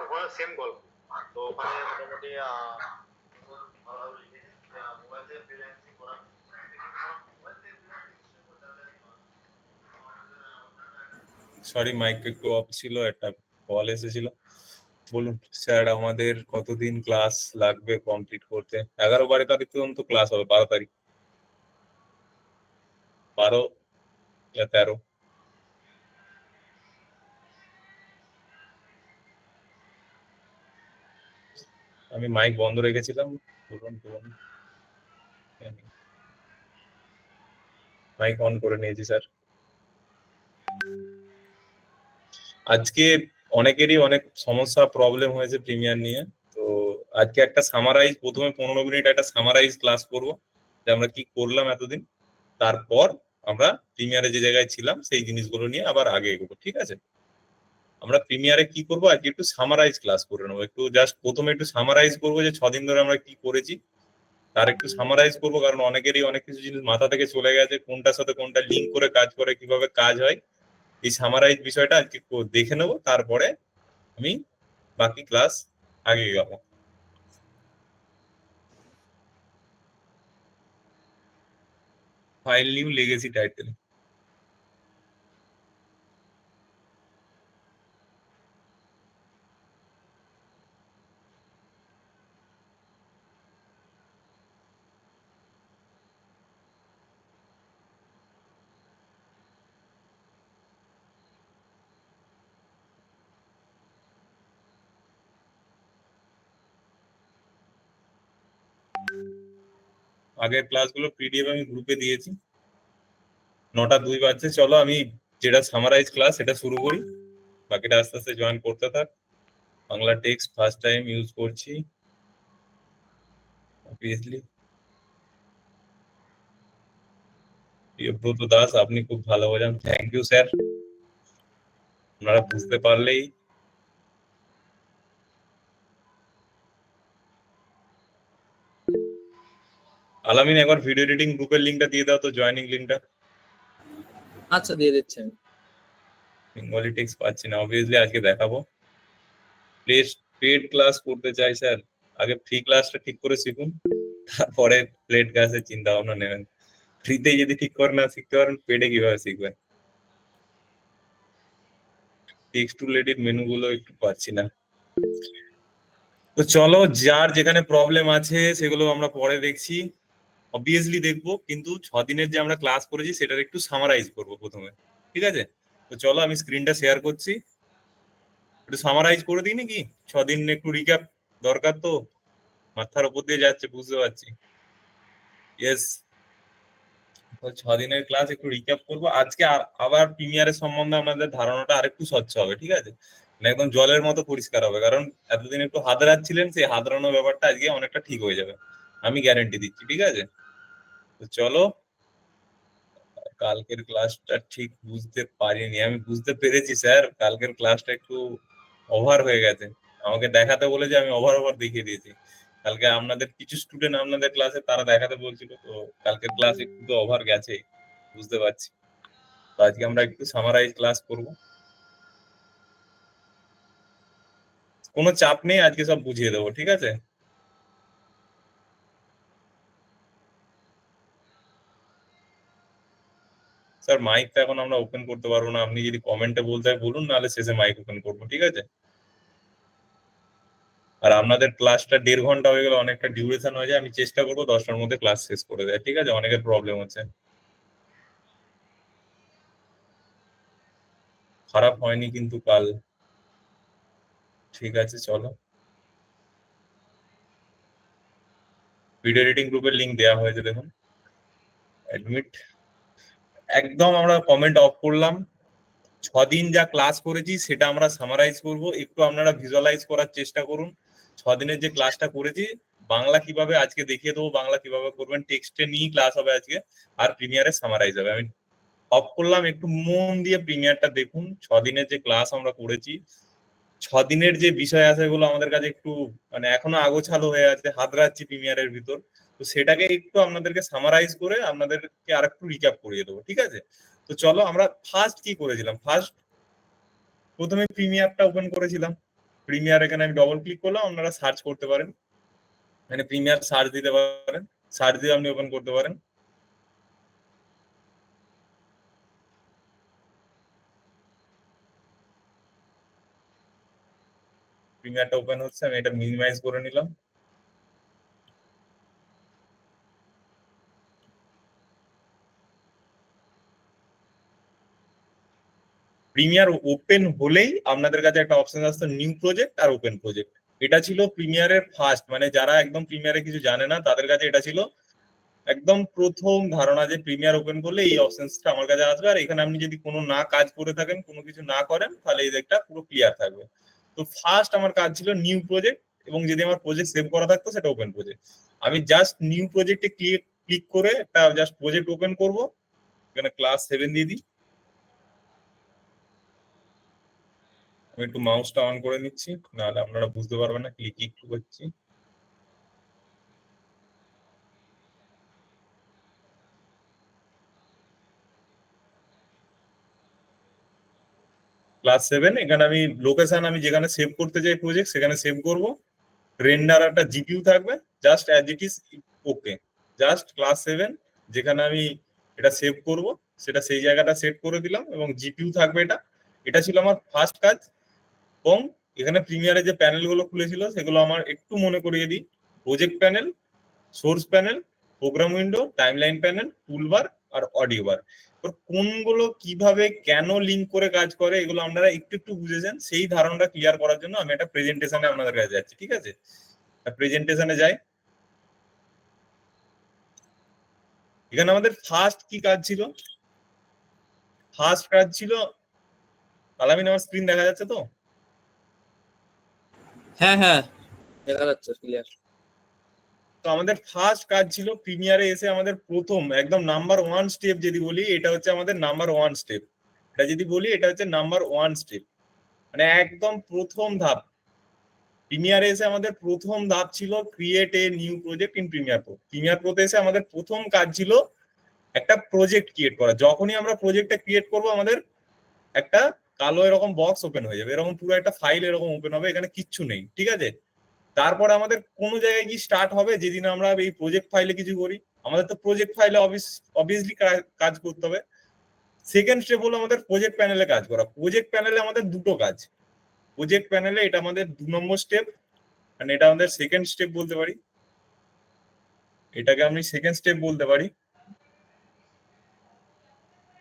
ওখানে সেম গল্প। তো ওখানে মোটামুটি মোবাইল থেকে ফ্রিল্যান্সিং করা, সরি মাইক একটু অফ ছিল, একটা কল এসেছিল। বলুন স্যার, আমাদের কতদিন ক্লাস লাগবে কমপ্লিট করতে? 11-12 তারিখ পর্যন্ত ক্লাস হবে। 12 তারিখ, 12 या 13। আমি মাইক বন্ধ রেখেছিলাম। বলুন বলুন। মাইক অন করে নিয়েছি স্যার। আজকে অনেকেরই অনেক সমস্যা প্রবলেম হয়েছে প্রিমিয়ার নিয়ে। তো আজকে একটা সামারাইজ, প্রথমে 15 মিনিট একটা সামারাইজ ক্লাস করব, যে আমরা কি করলাম এতদিন। তারপর আমরা প্রিমিয়ারে যে জায়গায় ছিলাম সেই জিনিসগুলো নিয়ে আবার আগে এগোবো, ঠিক আছে? আমরা প্রিমিয়ারে কি করবো আজকে, একটু সামারাইজ ক্লাস করে নেবো। একটু জাস্ট প্রথমে একটু সামারাইজ করবো যে 6 দিন ধরে আমরা কি করেছি, তার একটু সামারাইজ করবো। কারণ অনেকেরই অনেক কিছু জিনিস মাথা থেকে চলে গেছে, কোনটার সাথে কোনটা লিঙ্ক করে কাজ করে, কিভাবে কাজ হয়। এই সামারাইজ বিষয়টা আজকে দেখে নেবো, তারপরে আমি বাকি ক্লাস আগে যাবো। File new legacy title. আগের ক্লাসগুলো পিডিএফ আমি গ্রুপে দিয়েছি। 9টা 2 বাজছে, চলো আমি যেটা সামারাইজ ক্লাস সেটা শুরু করি, বাকিটা আস্তে আস্তে জয়েন করতে থাক। Bangla text first time use করছি অবভিয়াসলি। প্রিয়ব্রত দাস, আপনি খুব ভালো বোঝান, থ্যাংক ইউ স্যার। আপনারা বুঝতে পারলেই। আলামিন, একবার ভিডিও এডিটিং গ্রুপের লিঙ্কটা দিয়ে দাও তো, জয়েনিং লিঙ্কটা। আচ্ছা, দিয়ে দিচ্ছেন। বেঙ্গলি টেক্সট পাচ্ছি না, অবভিয়াসলি আজকে দেখাবো। পেড ক্লাস করতে চাই স্যার, আগে ফ্রি ক্লাসটা ঠিক করে শিখুন, তারপরে প্লেড ক্লাসের চিন্তা ভাবনা নেবেন। ফ্রিতে যদি ঠিক করে না শিখতে পারেন, পেডে কিভাবে শিখবেন? টেক্সট টু লেডির মেনু গুলো একটু পাচ্ছি না। তো চলো, যার যেখানে প্রবলেম আছে সেগুলো আমরা পরে দেখছি, অবভিয়াসলি দেখবো। কিন্তু 6 দিনের যে আমরা ক্লাস করেছি সেটার একটু সামারাইজ করবো প্রথমে, ঠিক আছে? তো চলো আমি স্ক্রিনটা শেয়ার করছি, একটু সামারাইজ করে দিই নাকি? 6 দিন একটু রিক্যাপ দরকার তো, মাথার উপর দিয়ে যাচ্ছে বুঝতে পারছি। ইয়েস, 6 দিনের ক্লাস একটু রিক্যাপ করবো আজকে। আবার প্রিমিয়ারের সম্বন্ধে আপনাদের ধারণাটা আরেকটু স্বচ্ছ হবে, ঠিক আছে? মানে একদম জলের মতো পরিষ্কার হবে, কারণ এতদিন একটু হাতড়াচ্ছিলেন, সেই হাতড়ানোর ব্যাপারটা আজকে অনেকটা ঠিক হয়ে যাবে, আমি গ্যারেন্টি দিচ্ছি, ঠিক আছে? তো চলো, কালকের ক্লাসটা ঠিক বুঝতে পারিনি, আমি বুঝতে পেরেছি স্যার, কালকের ক্লাসটা একটু ওভার হয়ে গেছে। আমাকে দেখাতে বলে যে আমি ওভার ওভার দেখিয়ে দিয়েছি। কালকে আপনাদের কিছু স্টুডেন্ট আপনাদের ক্লাসে তারা দেখাতে বলছিল, তো কালকের ক্লাস একটু তো ওভার গেছে, বুঝতে পারছি। তো আজকে আমরা একটু সামারাইজ ক্লাস করব, কোনো চাপ নেই, আজকে সব বুঝিয়ে দেবো, ঠিক আছে? স্যার মাইকটা এখন আমরা ওপেন করতে পারবো না, আপনি যদি কমেন্টে বলতে হয় বলুন, নাহলে শেষে মাইক ওপেন করবো, ঠিক আছে? আর আপনাদের ক্লাসটা 1.5 ঘন্টা হয়ে গেলে অনেকটা ডিউরেশন হয়ে যায়, আমি চেষ্টা করবো 10টার মধ্যে ক্লাস শেষ করে দেয়, ঠিক আছে? অনেকের প্রবলেম হচ্ছে। খারাপ হয়নি কিন্তু কাল, ঠিক আছে চলো। ভিডিও এডিটিং গ্রুপের লিংক দেওয়া হয়েছে দেখুন, অ্যাডমিট। একদম আমরা কমেন্ট অফ করলাম, 6 দিন যা ক্লাস করেছি সেটা আমরা সামারাইজ করব। একটু আপনারা ভিজুয়ালাইজ করার চেষ্টা করুন 6 দিনের যে ক্লাসটা করেছি। বাংলা কিভাবে আজকে দেখিয়ে দেবো, বাংলা কিভাবে করবেন, টেক্সটে নিয়ে ক্লাস হবে আজকে, আর প্রিমিয়ারে সামারাইজ হবে। আমি অফ করলাম, একটু মন দিয়ে প্রিমিয়ারটা দেখুন। 6 দিনের যে ক্লাস আমরা করেছি, 6 দিনের যে বিষয় আছে এগুলো আমাদের কাছে একটু মানে এখনো আগোছালো হয়ে আছে, হাতড়াচ্ছি প্রিমিয়ারের ভিতর। তো সেটাকে একটু আপনাদেরকে সামারাইজ করে আপনাদেরকে আর একটু রিক্যাপ করিয়ে দেবো, ঠিক আছে? তো চলো, আমরা ফার্স্ট কি করেছিলাম। প্রথমে প্রিমিয়ারটা ওপেন করেছিলাম, প্রিমিয়ার এখানে আমি ডবল ক্লিক করলাম, আপনারা সার্চ করতে পারেন, মানে প্রিমিয়ার সার্চ দিতে পারেন, সার্চ দিয়ে আপনি ওপেন করতে পারেন। প্রিমিয়ারটা ওপেন হচ্ছে, আমি এটা মিনিমাইজ করে নিলাম। প্রিমিয়ার ওপেন হলেই আপনাদের কাছে একটা অপশন আসতো নিউ প্রজেক্ট আর ওপেন প্রজেক্ট। এটা ছিল প্রিমিয়ারের ফার্স্ট, মানে যারা একদম প্রিমিয়ারে কিছু জানে না তাদের কাছে এটা ছিল একদম প্রথম ধারণা যে প্রিমিয়ার ওপেন করলে এই অপশনসটা আমার কাছে আসবে, আর এখানে আপনি যদি কোনো না কাজ করে থাকেন, কোনো কিছু না করেন, তাহলে এই দিকটা পুরো ক্লিয়ার থাকবে। তো ফার্স্ট আমার কাজ ছিল নিউ প্রজেক্ট, এবং যদি আমার প্রজেক্ট সেভ করা থাকতো সেটা ওপেন প্রজেক্ট। আমি জাস্ট নিউ প্রজেক্টে ক্লিক করে একটা জাস্ট প্রজেক্ট ওপেন করব। এখানে ক্লাস 7 দিয়ে দিই। আমি একটু মাউসটা অন করে নিচ্ছি, নাহলে আপনারা বুঝতে পারবেন না ক্লিক একটু করছি। ক্লাস 7, এখানে আমি লোকেশন আমি যেখানে সেভ করতে চাই প্রজেক্ট সেখানে সেভ করব। রেন্ডার একটা জিপিইউ থাকবে, just as it is, okay. Just class 7 যেখানে আমি এটা সেভ করব সেটা সেই জায়গাটা সেট করে দিলাম, এবং জিপিইউ থাকবে এটা। এটা ছিল আমার ফার্স্ট কাজ। এবং এখানে প্রিমিয়ারে যে প্যানেলগুলো খুলেছিল সেগুলো আমার একটু মনে করিয়ে দিই। Project panel, source panel, program window, timeline panel, toolbar আর অডিও বার। কোনগুলো কিভাবে কেন লিঙ্ক করে কাজ করে এগুলো আপনারা একটু একটু বুঝেছেন, সেই ধারণাটা ক্লিয়ার করার জন্য আমি একটা প্রেজেন্টেশনে আপনাদের কাছে যাচ্ছি, ঠিক আছে? প্রেজেন্টেশনে যাই। এখানে আমাদের ফার্স্ট কি কাজ ছিল? ফার্স্ট কাজ ছিল, আলামিন আমার স্ক্রিন দেখা যাচ্ছে তো? হ্যাঁ হ্যাঁ, দেখা যাচ্ছে ক্লিয়ার। তো আমাদের ফার্স্ট কাজ ছিল প্রিমিয়ারে এসে আমাদের প্রথম একদম নাম্বার 1 স্টেপ যদি বলি, এটা হচ্ছে আমাদের নাম্বার 1 স্টেপ। এটা যদি বলি এটা হচ্ছে নাম্বার 1 স্টেপ, মানে একদম প্রথম ধাপ। প্রিমিয়ারে এসে আমাদের প্রথম ধাপ ছিল create a new project in Premiere Pro. Premiere প্রোতে এসে আমাদের প্রথম কাজ ছিল একটা প্রজেক্ট ক্রিয়েট করা। যখনই আমরা প্রজেক্টটা ক্রিয়েট করব আমাদের একটা কালো এরকম বক্স ওপেন হয়ে যাবে, এরকম পুরো একটা ফাইল এরকম ওপেন হবে, এখানে কিচ্ছু নেই, ঠিক আছে? তারপরে আমাদের কোনো জায়গায় কি স্টার্ট হবে যেদিন আমরা এই প্রজেক্ট ফাইলে কিছু করি, আমাদের তো প্রজেক্ট ফাইলে অবভিয়াসলি কাজ করতে হবে। সেকেন্ড স্টেপ হলো আমাদের প্রজেক্ট প্যানেলে কাজ করা। প্রজেক্ট প্যানেলে আমাদের দুটো কাজ। প্রজেক্ট প্যানেলে এটা আমাদের 2 নম্বর স্টেপ, মানে এটা আমাদের সেকেন্ড স্টেপ বলতে পারি, এটাকে আমি সেকেন্ড স্টেপ বলতে পারি।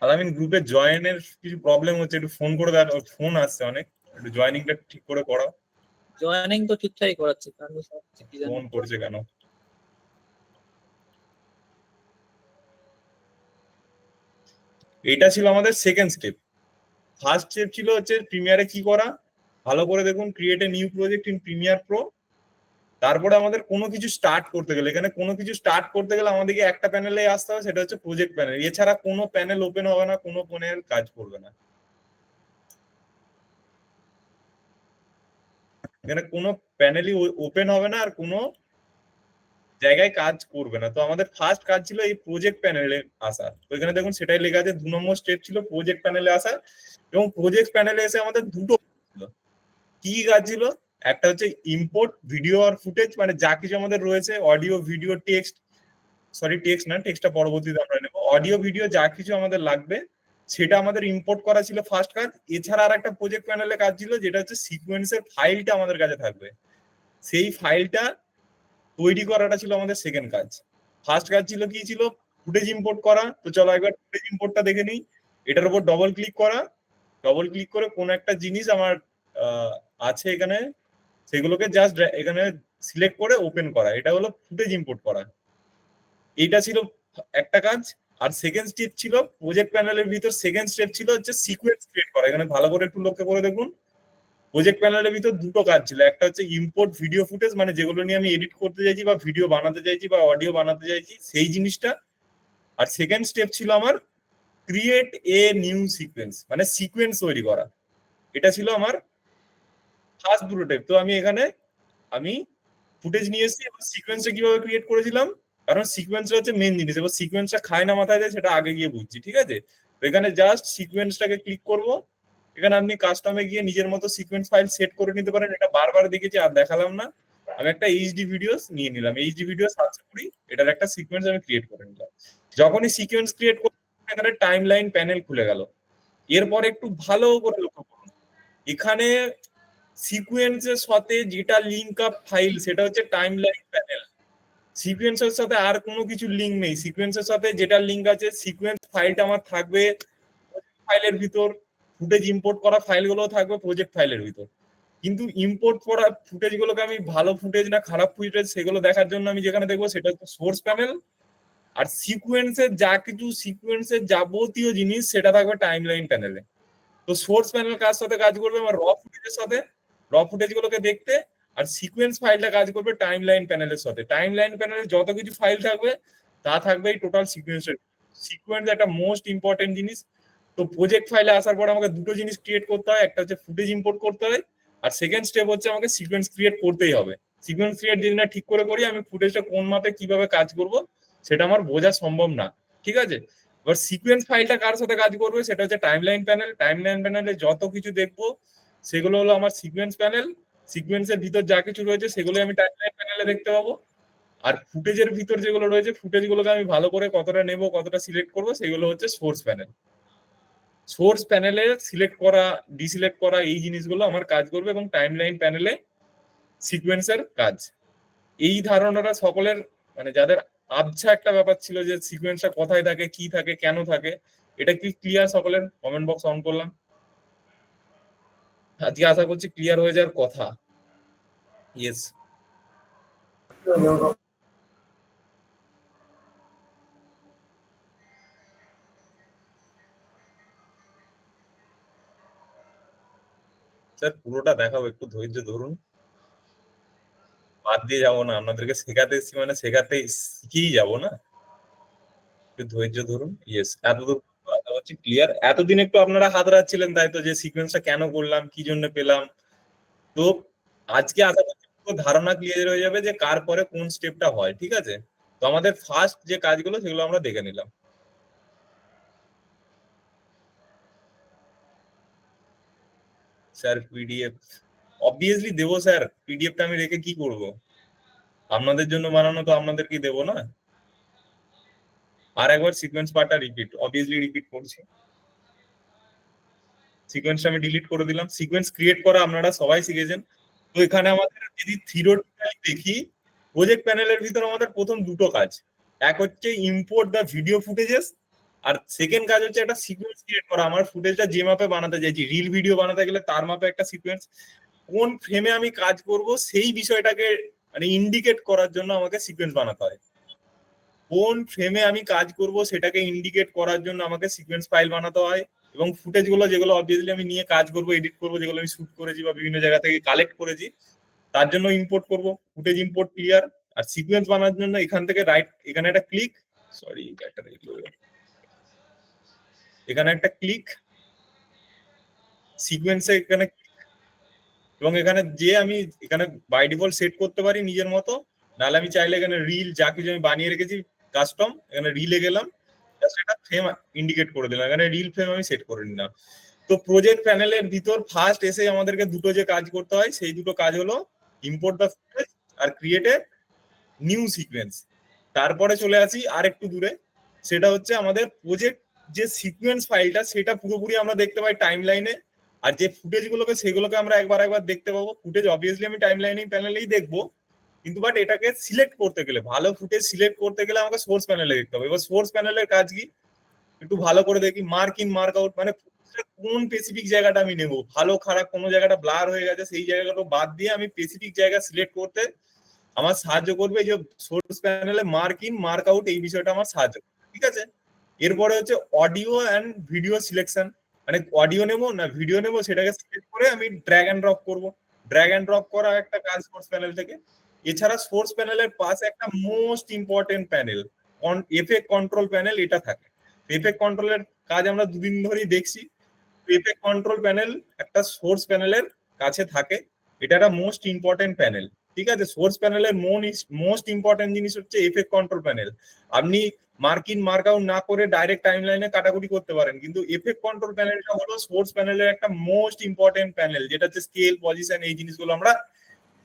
আলামিন গ্রুপে জয়েনের কিছু প্রবলেম হচ্ছে, একটু ফোন করে দেখ, ফোন আসছে অনেক, একটু জয়েনিংটা ঠিক করে করাও। জয়েনিং তো ঠিকঠাকই করাচ্ছি, কারণ কি জানি ফোন করছে কেন? এটা ছিল আমাদের সেকেন্ড স্টেপ। ফার্স্ট স্টেপ ছিল হচ্ছে প্রিমিয়ারে কি করা, ভালো করে দেখুন, create a new project in Premiere pro. তারপরে আমাদের কোনো কিছু স্টার্ট করতে গেলে, এখানে কোনো কিছু স্টার্ট করতে গেলে আমাদেরকে একটা প্যানেলে আসতে হবে, সেটা হচ্ছে প্রজেক্ট প্যানেল। এছাড়া কোনো প্যানেল ওপেন হবে না, কোনো প্যানেল কাজ করবে না। এখানে কোনো প্যানেলই ওপেন হবে না, আর কোনো জায়গায় কাজ করবে না। তো আমাদের ফার্স্ট কাজ ছিল এই প্রজেক্ট প্যানেলে আসা। তো এখানে দেখুন সেটাই লেখা আছে, 2 নম্বর স্টেপ ছিল প্রজেক্ট প্যানেলে আসা। এবং প্রজেক্ট প্যানেলে এসে আমাদের দুটো ছিল। কি কাজ ছিল? একটা হচ্ছে ইম্পোর্ট ভিডিও আর ফুটেজ, মানে যা কিছু আমাদের রয়েছে audio, video, text, sorry text না, টেক্সটটা পরবর্তীতে আমরা নেব। অডিও ভিডিও যা কিছু আমাদের লাগবে সেটা আমাদের ইম্পোর্ট করা ছিল ফার্স্ট কাজ। এছাড়া আর একটা প্রজেক্ট প্যানেলে কাজ ছিল, যেটা হচ্ছে সিকোয়েন্সের ফাইলটা আমাদের কাছে থাকবে, সেই ফাইলটা তৈরি করাটা ছিল আমাদের সেকেন্ড কাজ। ফার্স্ট কাজ ছিল কি ছিল? ফুটেজ ইম্পোর্ট করা। তো চলো একবার ফুটেজ ইম্পোর্টটা দেখে নিই। এটার উপর ডবল ক্লিক করা, ডবল ক্লিক করে কোন একটা জিনিস আমার আছে এখানে, সেগুলোকে জাস্ট এখানে সিলেক্ট করে ওপেন করা, এটা হলো ফুটেজ ইম্পোর্ট করা। এইটা ছিল একটা কাজ। আর সেকেন্ড স্টেপ ছিল প্রজেক্ট প্যানেলের ভিতর, সেকেন্ড স্টেপ ছিল হচ্ছে সিকোয়েন্স ক্রিয়েট করা। এখানে ভালো করে একটু লক্ষ্য করে দেখুন, প্রজেক্ট প্যানেলের ভিতর দুটো কাজ ছিল। একটা হচ্ছে ইম্পোর্ট ভিডিও ফুটেজ, মানে যেগুলো নিয়ে আমি এডিট করতে চাইছি বা ভিডিও বানাতে চাইছি বা অডিও বানাতে চাইছি সেই জিনিসটা। আর সেকেন্ড স্টেপ ছিল আমার ক্রিয়েট এ নিউ সিকোয়েন্স, মানে সিকোয়েন্স তৈরি করা। এটা ছিল আমার ফার্স্ট দুটো স্টেপ। তো আমি ফুটেজ নিয়ে এসেছি, এবং সিকোয়েন্সটা কিভাবে ক্রিয়েট করেছিলাম, কারণ সিকোয়েন্সটা হচ্ছে মেন জিনিস, এবার সিকোয়েন্সটা খায় না মাথায় দেয় সেটা আগে গিয়ে বুঝছি, ঠিক আছে? তো এখানে জাস্ট সিকোয়েন্সটাকে ক্লিক করব, এখানে আপনি কাস্টমে গিয়ে নিজের মতো সিকোয়েন্স ফাইল সেট করে নিতে পারেন। এটা বারবার দেখেছি, আর দেখালাম না। আমি একটা এইচডি ভিডিওস নিয়ে নিলাম, এইচডি ভিডিও সার্চ করি, এটার একটা সিকোয়েন্স আমি ক্রিয়েট করে নিলাম। যখনই সিকোয়েন্স ক্রিয়েট করি এখানে টাইম লাইন প্যানেল খুলে গেল। এরপর একটু ভালো করে লক্ষ্য করুন, এখানে সিকোয়েন্সের সাথে যেটা লিঙ্ক আপ ফাইল সেটা হচ্ছে টাইম লাইন প্যানেল। সিকোয়েন্সের সাথে আর কোনো কিছু লিঙ্ক নেই। সিকোয়েন্সের সাথে যেটা লিঙ্ক আছে, সিকোয়েন্স ফাইলটা আমার থাকবে ফাইলের ভিতর, ফুটেজ ইম্পোর্ট করা ফাইলগুলো থাকবে প্রজেক্ট ফাইলের ভিতর। কিন্তু ইম্পোর্ট করা ফুটেজ গুলোকে আমি ভালো ফুটেজ না খারাপ ফুটেজ সেগুলো দেখার জন্য আমি যেখানে দেখবো সেটা হচ্ছে সোর্স প্যানেল। আর সিকোয়েন্সের যা কিছু সিকোয়েন্সের যাবতীয় জিনিস সেটা থাকবে টাইম লাইন প্যানেলে। তো সোর্স প্যানেল কার সাথে কাজ করবে, আমার র ফুটেজের সাথে, র ফুটেজ গুলোকে দেখতে। আর সিকোয়েন্স ফাইলটা কাজ করবে টাইম লাইন প্যানেলের সাথে। টাইম লাইন প্যানেলে যত কিছু ফাইল থাকবে তা থাকবে এই টোটাল সিকোয়েন্সের। সিকোয়েন্স একটা মোস্ট ইম্পর্টেন্ট জিনিস। তো প্রজেক্ট ফাইলে আসার পর আমাকে দুটো জিনিস ক্রিয়েট করতে হয়, একটা হচ্ছে ফুটেজ ইম্পোর্ট করতে হয়, আর সেকেন্ড স্টেপ হচ্ছে আমাকে সিকোয়েন্স ক্রিয়েট করতেই হবে। সিকোয়েন্স ক্রিয়েট যদি না ঠিক করে করি, আমি ফুটেজটা কোন মাপে কিভাবে কাজ করব সেটা আমার বোঝা সম্ভব না। ঠিক আছে, এবার সিকোয়েন্স ফাইলটা কার সাথে কাজ করবে সেটা হচ্ছে টাইমলাইন প্যানেল। টাইমলাইন প্যানেলে যত কিছু দেখবো সেগুলো হলো আমার সিকোয়েন্স প্যানেল। সিকোয়েন্সের ভিতর যা কিছু রয়েছে সেগুলো আমি টাইমলাইন প্যানেলে দেখতে পাবো। আর ফুটেজের ভিতর যেগুলো রয়েছে ফুটেজগুলোকে আমি ভালো করে কতটা নেব কতটা সিলেক্ট করবো সেগুলো হচ্ছে সোর্স প্যানেল। সোর্স প্যানেলে সিলেক্ট করা ডিসিলেক্ট করা এই জিনিসগুলো আমার কাজ করবে, এবং টাইমলাইন প্যানেলে সিকোয়েন্সের কাজ। এই ধারণাটা সকলের, মানে যাদের আবছা একটা ব্যাপার ছিল যে সিকোয়েন্সটা কোথায় থাকে, কি থাকে, কেন থাকে, এটা কি ক্লিয়ার সকলের? কমেন্ট বক্স অন করলাম, আজকে আশা করছি ক্লিয়ার হয়ে যাওয়ার কথা। ইয়েস, স্যার পুরোটা দেখাবো, একটু ধৈর্য ধরুন। বাদ দিয়ে যাবো না, আপনাদেরকে শেখাতে এসেছি মানে শেখাতে শিখেই যাবো না, একটু ধৈর্য ধরুন। ইয়েস, এতদূর আশা করছি ক্লিয়ার। এতদিন একটু আপনারা হাত রাখছিলেন তাই তো, যে সিকোয়েন্সটা কেন করলাম, কি জন্য পেলাম। তো আজকে আশা করছি পুরো ধারণা ক্লিয়ার হয়ে যাবে যে কার পরে কোন স্টেপটা হয়। ঠিক আছে, তো আমাদের ফার্স্ট যে কাজগুলো সেগুলো আমরা দেখে নিলাম। স্যার পিডিএফ অবভিয়াসলি দেবো স্যার, পিডিএফটা আমি রেখে কি করব? আপনাদের জন্য বানানো, তো আপনাদেরকে দেবো না। আর একবার সিকোয়েন্স পার্টটা রিপিট, অবভিয়াসলি রিপিট করছি। সিকোয়েন্সটা আমি ডিলিট করে দিলাম। সিকোয়েন্স ক্রিয়েট করা আপনারা সবাই শিখেছেন। তো এখানে আমাদের যদি থিওরিটিক্যালি দেখি, প্রজেক্ট প্যানেলের ভিতর আমাদের প্রথম দুটো কাজ, এক হচ্ছে ইম্পোর্ট দা ভিডিও ফুটেজেস, আর সেকেন্ড কাজ হচ্ছে একটা সিকোয়েন্স ক্রিয়েট করা। আমার ফুটেজটা যে মাপে বানাতে চাইছি, রিল ভিডিও বানাতে গেলে তার মাপে একটা সিকোয়েন্স, কোন ফ্রেমে আমি কাজ করব সেই বিষয়টাকে মানে ইন্ডিকেট করার জন্য আমাকে সিকোয়েন্স বানাতে হয়। কোন ফ্রেমে আমি কাজ করব সেটাকে ইন্ডিকেট করার জন্য আমাকে সিকোয়েন্স ফাইল বানাতে হয়। এবং ফুটেজ গুলো যেগুলো অবভিয়াসলি আমি নিয়ে কাজ করব, এডিট করব, যেগুলো আমি শুট করেছি বা বিভিন্ন জায়গা থেকে কালেক্ট করেছি, তার জন্য ইম্পোর্ট করব। Footage import clear. আর সিকোয়েন্স বানানোর জন্য এখান থেকে রাইট, এখানে একটা ক্লিক, সরি এখানে একটা ক্লিক, সিকোয়েন্সে এখানে, এবং এখানে যে আমি এখানে বাই ডিফল্ট সেট করতে পারি নিজের মতো, নাহলে আমি চাইলে এখানে রিল যা কিছু আমি বানিয়ে রেখেছি কাস্টম, এখানে রিলে গেলাম, সেটা ফ্রেম ইন্ডিকেট করে দিলাম, এখানে রিল ফ্রেম আমি সেট করে নিলাম। তো প্রজেক্ট প্যানেলের ভিতর ফার্স্ট এসে আমাদেরকে দুটো যে কাজ করতে হয় সেই দুটো কাজ হলো ইম্পোর্ট দা ফুটেজ আর ক্রিয়েট এ নিউ সিকোয়েন্স। তারপরে চলে আসি আর একটু দূরে, সেটা হচ্ছে আমাদের প্রজেক্ট যে সিকোয়েন্স ফাইলটা সেটা পুরোপুরি আমরা দেখতে পাই টাইম লাইনে। আর যে ফুটেজ গুলোকে সেগুলোকে আমরা একবার একবার দেখতে পাবো। ফুটেজ অবভিয়াসলি আমি টাইম লাইনিং প্যানেলেই দেখবো, কিন্তু বাট এটাকে সিলেক্ট করতে গেলে, ভালো ফুটেজ সিলেক্ট করতে গেলে আমাকে সোর্স প্যানেলে দেখতে হবে। এবার সোর্স প্যানেলের কাজ কি একটু ভালো করে দেখি, মার্ক ইন মার্ক আউট, মানে কোন স্পেসিফিক জায়গাটা আমি নেবো, ভালো খারাপ কোনো জায়গাটা ব্লার হয়ে গেছে সেই জায়গাগুলো বাদ দিয়ে আমি স্পেসিফিক জায়গা সিলেক্ট করতে আমার সাহায্য করবে এই যে সোর্স প্যানেলে মার্ক ইন মার্ক আউট, এই বিষয়টা আমার সাহায্য করবে। ঠিক আছে, এরপরে হচ্ছে অডিও অ্যান্ড ভিডিও সিলেকশন, মানে অডিও নেবো না ভিডিও নেবো সেটাকে সিলেক্ট করে আমি ড্র্যাগ অ্যান্ড ড্রপ করবো। ড্র্যাগ অ্যান্ড ড্রপ করা একটা কাজ সোর্স প্যানেল থেকে। এছাড়া সোর্স প্যানেলের পাশে একটা most important panel effect control panel, এটা থাকে। এফেক্ট কন্ট্রোলের কাজ আমরা দুদিন ধরেই দেখছি। এফেক্ট কন্ট্রোল প্যানেল একটা সোর্স প্যানেলের কাছে থাকে, এটা একটা মোস্ট ইম্পর্টেন্ট প্যানেল। ঠিক আছে, সোর্স প্যানেলের মোস্ট ইম্পর্টেন্ট জিনিস হচ্ছে এফেক্ট কন্ট্রোল প্যানেল। আপনি মার্ক ইন মার্ক আউট না করে ডাইরেক্ট টাইম লাইনে কাটাকুটি করতে পারেন, কিন্তু এফেক্ট কন্ট্রোল প্যানেলটা হলো সোর্স প্যানেলের একটা মোস্ট ইম্পর্টেন্ট প্যানেল, যেটা হচ্ছে স্কেল, পজিশন, এই জিনিসগুলো আমরা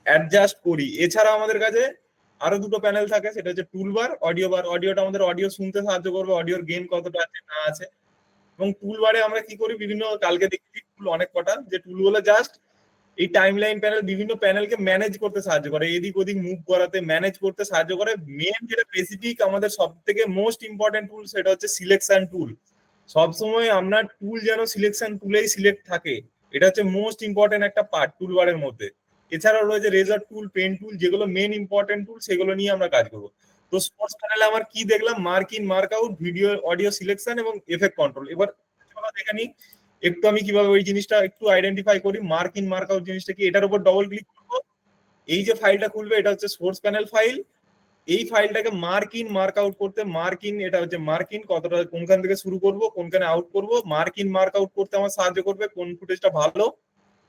অ্যাডজাস্ট করি। এছাড়া আমাদের কাছে আরো দুটো প্যানেল থাকে, সেটা হচ্ছে টুলবার, অডিও বার। অডিওটা আমাদের অডিও শুনতে সাহায্য করবে, অডিওর গেইন কতটা আছে না আছে। এবং টুলবারে আমরা কি করি, বিভিন্ন কালকে দেখছি টুল অনেক কটা, যে টুলগুলো জাস্ট এই টাইমলাইন প্যানেল, বিভিন্ন প্যানেলকে ম্যানেজ করতে সাহায্য করে, এদিক ওদিক মুভ করাতে, ম্যানেজ করতে সাহায্য করে। মেন যেটা স্পেসিফিক আমাদের সব থেকে মোস্ট ইম্পর্টেন্ট টুল, সেটা হচ্ছে সিলেকশন টুল। সবসময় আপনার টুল যেন সিলেকশন টুলেই সিলেক্ট থাকে, এটা হচ্ছে মোস্ট ইম্পর্টেন্ট একটা পার্ট টুলবারের মধ্যে। এছাড়াও রয়েছে রেজার টুল, পেন টুল, যেগুলো মেন ইম্পর্টেন্ট টুল, সেগুলো নিয়ে আমরা কাজ করবো। তো স্পোর্টস প্যানেলে আমার কি দেখলাম, mark in mark out, video audio selection এবং এফেক্ট কন্ট্রোল। এবার দেখে নিই একটু আমি কিভাবে ওই জিনিসটা একটু আইডেন্টিফাই করি। মার্ক ইন মার্ক আউট জিনিসটা কি, এটার উপর ডবল ক্লিক করবো, এই যে ফাইলটা খুলবে এটা হচ্ছে সোর্স প্যানেল ফাইল। এই ফাইলটাকে মার্ক ইন মার্ক আউট করতে, মার্ক ইন এটা হচ্ছে মার্ক ইন কতটা, কোনখান থেকে শুরু করব, কোনখানে আউট করব। মার্ক ইন মার্ক আউট করতে আমার সাহায্য করবে কোন ফুটেজটা ভালো,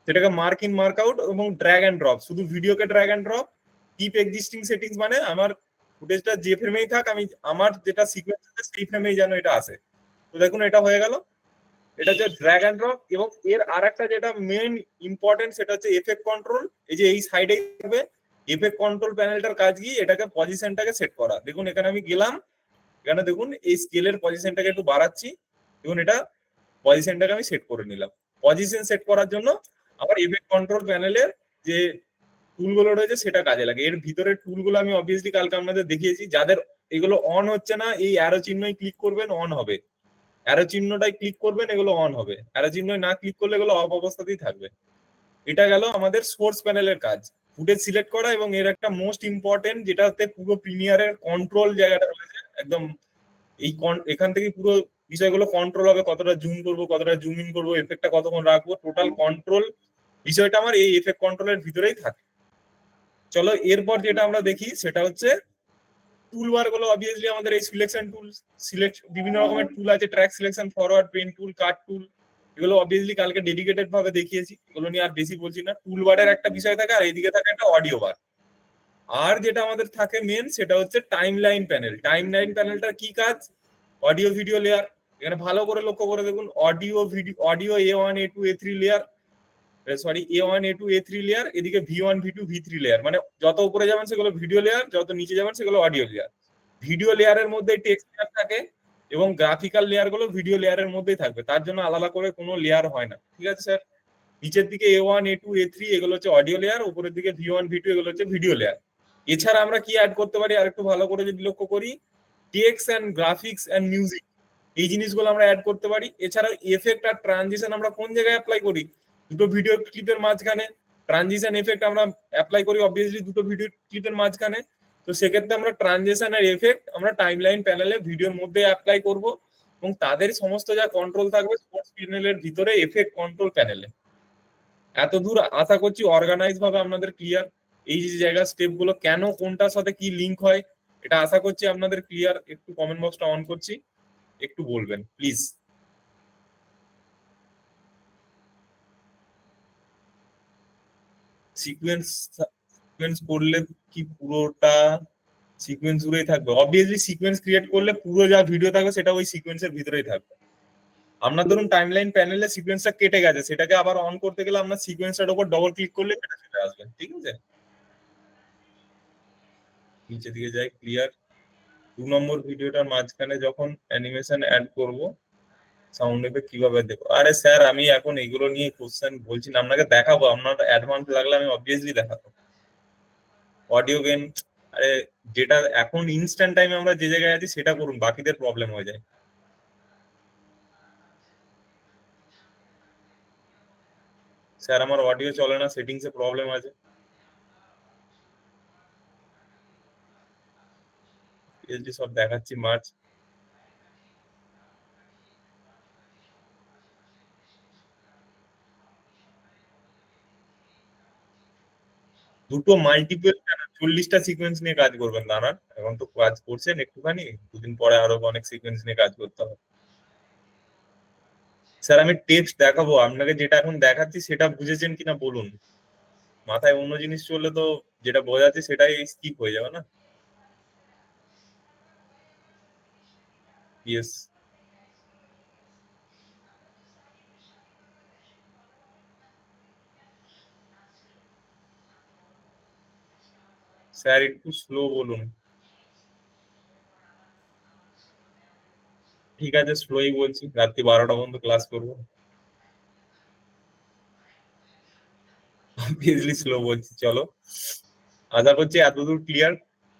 সেটাকে মার্ক ইন মার্ক আউট। এবং ড্র্যাগ এন্ড ড্রপ, শুধু ভিডিওকে drag and drop. Keep existing settings মানে আমার ফুটেজটা যে ফ্রেমেই থাক, আমি আমার যেটা সিকোয়েন্স আছে সেই ফ্রেমেই যেন এটা আসে। তো দেখুন এটা হয়ে গেল, এটা হচ্ছে ড্র্যাগ এন্ড ড্রপ। এবং এর আরেকটা যেটা মেইন ইম্পর্টেন্ট, সেটা হচ্ছে এফেক্ট কন্ট্রোল। এই যে এই সাইডেই থাকবে এফেক্ট কন্ট্রোল প্যানেলটার কাজ কি, এটাকে পজিশনটাকে সেট করা। দেখুন এখানে আমি গেলাম, এখানে দেখুন এই স্কেলের পজিশনটাকে একটু বাড়াচ্ছি, দেখুন এটা পজিশনটাকে আমি সেট করে নিলাম। পজিশন সেট করার জন্য আবার এফেক্ট কন্ট্রোল প্যানেলের যে টুলগুলো রয়েছে সেটা কাজে লাগে। এর ভিতরের টুলগুলো আমি অবভিয়াসলি কালকে আপনাদের দেখিয়েছি। যাদের এগুলো অন হচ্ছে না, এই অ্যারো চিহ্নই ক্লিক করবেন, অন হবে। অ্যারো চিহ্নটাই ক্লিক করবেন, এগুলো অন হবে। অ্যারো চিহ্ন না ক্লিক করলে এগুলো অফ অবস্থাতেই থাকবে। এটা গেল আমাদের সোর্স প্যানেলের কাজ, ফুটেজ সিলেক্ট করা। এবং এর একটা মোস্ট ইম্পর্টেন্ট, যেটাতে পুরো প্রিমিয়ারের কন্ট্রোল জায়গাটা রয়েছে একদম, এই এখান থেকে পুরো বিষয়গুলো কন্ট্রোল হবে, কতটা জুম করবো, কতটা জুম ইন করবো, এফেক্টটা কতক্ষণ রাখবো, টোটাল কন্ট্রোল বিষয়টা আমার এই এফেক্ট কন্ট্রোলের ভিতরেই থাকে। চলো এরপর যেটা আমরা দেখি সেটা হচ্ছে টুলবার গুলো। অবভিয়াসলি আমাদের এই সিলেকশন টুল, সিলেক্ট বিভিন্ন রকমের টুল আছে, track selection, forward, pen tool, cut tool. এগুলো অবভিয়াসলি কালকে ডেডিকেটেড ভাবে দেখিয়েছি, এগুলো নিয়ে আর বেশি বলছি না। টুলবারের একটা বিষয় থাকে, আর এইদিকে থাকে একটা অডিও বার। আর যেটা আমাদের থাকে মেন, সেটা হচ্ছে টাইমলাইন প্যানেল। টাইমলাইন প্যানেলটার কি কাজ, অডিও ভিডিও লেয়ার। এখানে ভালো করে লক্ষ্য করে দেখুন, audio video, audio A1 A2 A3 layer, sorry A1 A2 A3 layer, এদিকে V1 V2 V3 লেয়ার। মানে যত উপরে যাবেন সেগুলো ভিডিও লেয়ার, যত নিচে যাবেন সেগুলো অডিও লেয়ার। ভিডিও লেয়ারের মধ্যে টেক্সট লেয়ার থাকে, এবং গ্রাফিক্যাল লেয়ার গুলো ভিডিও লেয়ারের মধ্যেই থাকবে, তার জন্য আলাদা করে কোনো লেয়ার হয় না। ঠিক আছে স্যার? নিচের দিকে A1 A2 A3 এগুলো হচ্ছে অডিও লেয়ার, উপরের দিকে V1 V2 এগুলো হচ্ছে ভিডিও লেয়ার। এছাড়া আমরা কি অ্যাড করতে পারি আরেকটু ভালো করে যদি লক্ষ্য করি, text and graphics and music, এই জিনিসগুলো আমরা অ্যাড করতে পারি। এছাড়া এফেক্ট আর ট্রানজিশন আমরা কোন জায়গায় অ্যাপ্লাই করি, দুটো ভিডিও ক্লিপের মাঝখানে। ট্রানজিশন এফেক্ট আমরা অ্যাপ্লাই করি অবভিয়াসলি দুটো ভিডিও ক্লিপের মাঝখানে। তো সেক্ষেত্রে আমরা ট্রানজিশন আর এফেক্ট আমরা টাইমলাইন প্যানেলে ভিডিওর মধ্যে অ্যাপ্লাই করব, এবং তাদের সমস্ত যা কন্ট্রোল থাকবে স্পোর্টস প্যানেলের ভিতরে এফেক্ট কন্ট্রোল প্যানেলে। এত দূর আশা করছি অর্গানাইজ ভাবে আপনাদের ক্লিয়ার। এই যে জায়গার স্টেপ গুলো কেন কোনটার সাথে কি লিঙ্ক হয়, এটা আশা করছি আপনাদের ক্লিয়ার। একটু কমেন্ট বক্সটা অন করছি, একটু বলবেন প্লিজ। সিকোয়েন্স সিকোয়েন্স করলে কি পুরোটা সিকোয়েন্স জুড়েই থাকবে? অবভিয়াসলি সিকোয়েন্স ক্রিয়েট করলে পুরো যা ভিডিও থাকবে সেটা ওই সিকোয়েন্সের ভিতরেই থাকবে। আপনার ধরুন টাইমলাইন প্যানেলে সিকোয়েন্সটা কেটে গেছে, সেটাকে আবার অন করতে গেলে আপনার সিকোয়েন্সটার উপর ডবল ক্লিক করলে সেটা চলে আসবে। ঠিক আছে, নিচে দিকে যাই, ক্লিয়ার। 2 নম্বর ভিডিওটার মাঝখানে যখন অ্যানিমেশন অ্যাড করব, সাউন্ড এফেক্ট কিভাবে দেবো? আরে স্যার আমি এখন এগুলো নিয়ে কোশ্চেন বলছি না, আপনাকে দেখাবো। আপনার অ্যাডভান্স লাগলে আমি অবভিয়াসলি দেখাবো। অডিও গেন, আরে যেটা এখন ইনস্ট্যান্ট টাইমে আমরা যে জায়গায় আছি সেটা করুন, বাকিদের প্রবলেম হয়ে যায়। স্যার আমার অডিও চলে না, সেটিংসে প্রবলেম আছে। এসডি সব দেখাচ্ছি মার্চ। দুটো মাল্টিপল 40টা সিকোয়েন্স নিয়ে কাজ করবেন, দাঁড়ান। এখন তো কাজ করছেন একটুখানি, দুদিন পরে আরো অনেক সিকোয়েন্স নিয়ে কাজ করতে হবে। স্যার আমি টেক্সট দেখাবো আপনাকে, যেটা এখন দেখাচ্ছি সেটা বুঝেছেন কিনা বলুন। মাথায় অন্য জিনিস চললে তো যেটা বোঝাচ্ছে সেটাই স্কিপ হয়ে যাবে না। ইয়েস, স্যার একটু স্লো বলুন। ঠিক আছে, স্লোই বলছি, রাত্রি 12টা পর্যন্ত ক্লাস করবো। অবভিয়াসলি স্লো বলছি, চলো। আশা করছি এতদূর ক্লিয়ার।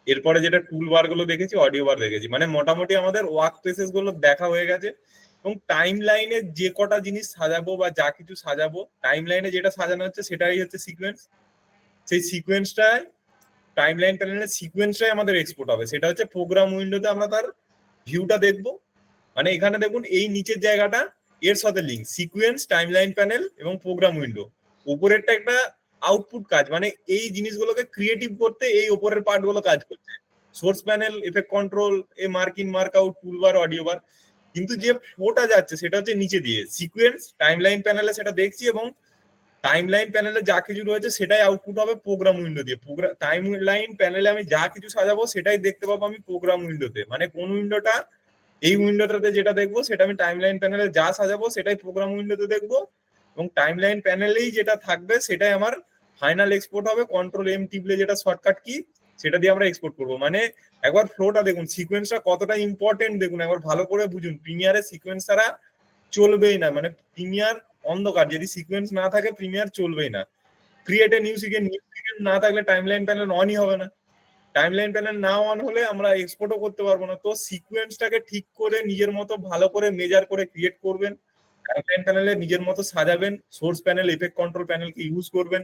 এরপরে যেটা টুল বার গুলো দেখেছি, অডিও বার দেখেছি, মানে মোটামুটি আমাদের ওয়ার্ক প্লেসেস গুলো দেখা হয়ে গেছে। এবং টাইম লাইনে যে কটা জিনিস সাজাবো বা যা কিছু সাজাবো, টাইম লাইনে যেটা সাজানো হচ্ছে সেটাই হচ্ছে সিকোয়েন্স। সেই সিকোয়েন্সটাই টাইম লাইন প্যানেলের সিকোয়েন্সটাই আমাদের এক্সপোর্ট হবে। সেটা হচ্ছে প্রোগ্রাম উইন্ডোতে আমরা তার ভিউটা দেখবো। মানে এখানে দেখুন এই নিচের জায়গাটা এর সাথে link, sequence, time line panel এবং প্রোগ্রাম উইন্ডো। উপরেরটা একটা আউটপুট কাজ, মানে এই জিনিসগুলোকে ক্রিয়েটিভ করতে এই উপরের পার্ট গুলো কাজ করছে। Source panel, effect control, a mark in, mark out, toolbar, audio bar. কিন্তু যে ফ্লোটা যাচ্ছে সেটা হচ্ছে নিচে দিয়ে সিকোয়েন্স, টাইম লাইন প্যানেলে সেটা দেখছি, এবং টাইম লাইন প্যানেলে যা কিছু রয়েছে সেটাই আউটপুট হবে প্রোগ্রাম উইন্ডো দিয়ে। টাইম লাইন প্যানেলে আমি যা কিছু সাজাবো সেটাই দেখতে পাবো আমি প্রোগ্রাম উইন্ডোতে। মানে কোন উইন্ডোটা, এই উইন্ডোটাতে যেটা দেখবো সেটা আমি টাইম লাইন প্যানেলে যা সাজাবো সেটাই প্রোগ্রাম উইন্ডোতে দেখবো, এবং টাইম লাইন প্যানেলেই যেটা থাকবে সেটাই আমার ফাইনাল এক্সপোর্ট হবে। কন্ট্রোল এম টিপলে যেটা শর্টকাট কি, সেটা দিয়ে আমরা এক্সপোর্ট করবো। মানে একবার ফ্লোটা দেখুন, সিকোয়েন্সটা কতটা ইম্পর্টেন্ট দেখুন, একবার ভালো করে বুঝুন। প্রিমিয়ারে সিকোয়েন্স ছাড়া চলবেই না, মানে প্রিমিয়ার অন্ধকার, যদি সিকোয়েন্স না থাকে প্রিমিয়ার চলবেই না। Create a new sequence, new sequence না থাকলে টাইমলাইন প্যানেল অনই হবে না। টাইমলাইন প্যানেল না অন হলে আমরা এক্সপোর্টও করতে পারবো না। তো সিকোয়েন্সটাকে ঠিক করে নিজের মতো ভালো করে মেজার করে ক্রিয়েট করবেন। টাইমলাইন প্যানেলে নিজের মতো সাজাবেন। সোর্স প্যানেল, ইফেক্ট কন্ট্রোল প্যানেলকে ইউজ করবেন।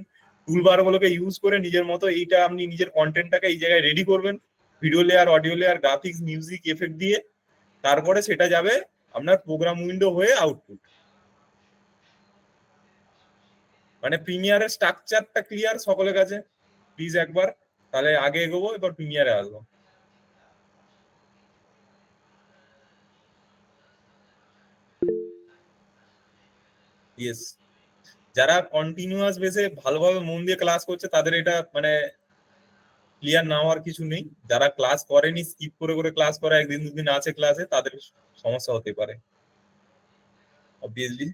টুলবার গুলোকে ইউজ করে নিজের মতো এইটা আপনি নিজের কন্টেন্টটাকে এই জায়গায় রেডি করবেন। Video layer, audio layer, graphics, music, effect দিয়ে। তারপরে সেটা যাবে আপনার প্রোগ্রাম উইন্ডো হয়ে আউটপুট। মানে প্রিমিয়ারের স্ট্রাকচারটা ক্লিয়ার সকলের কাছে? প্লিজ একবার, তাহলে আগে এগোবো, এবার প্রিমিয়ারে আসবো। ইয়েস, যারা কন্টিনিউয়াস বেসে ভালোভাবে মন দিয়ে ক্লাস করছে তাদের এটা মানে ক্লিয়ার না হওয়ার কিছু নেই। যারা ক্লাস করেনি, স্কিপ করে করে ক্লাস করে, একদিন দুদিন আছে ক্লাসে, তাদের সমস্যা হতে পারে অবভিয়াসলি।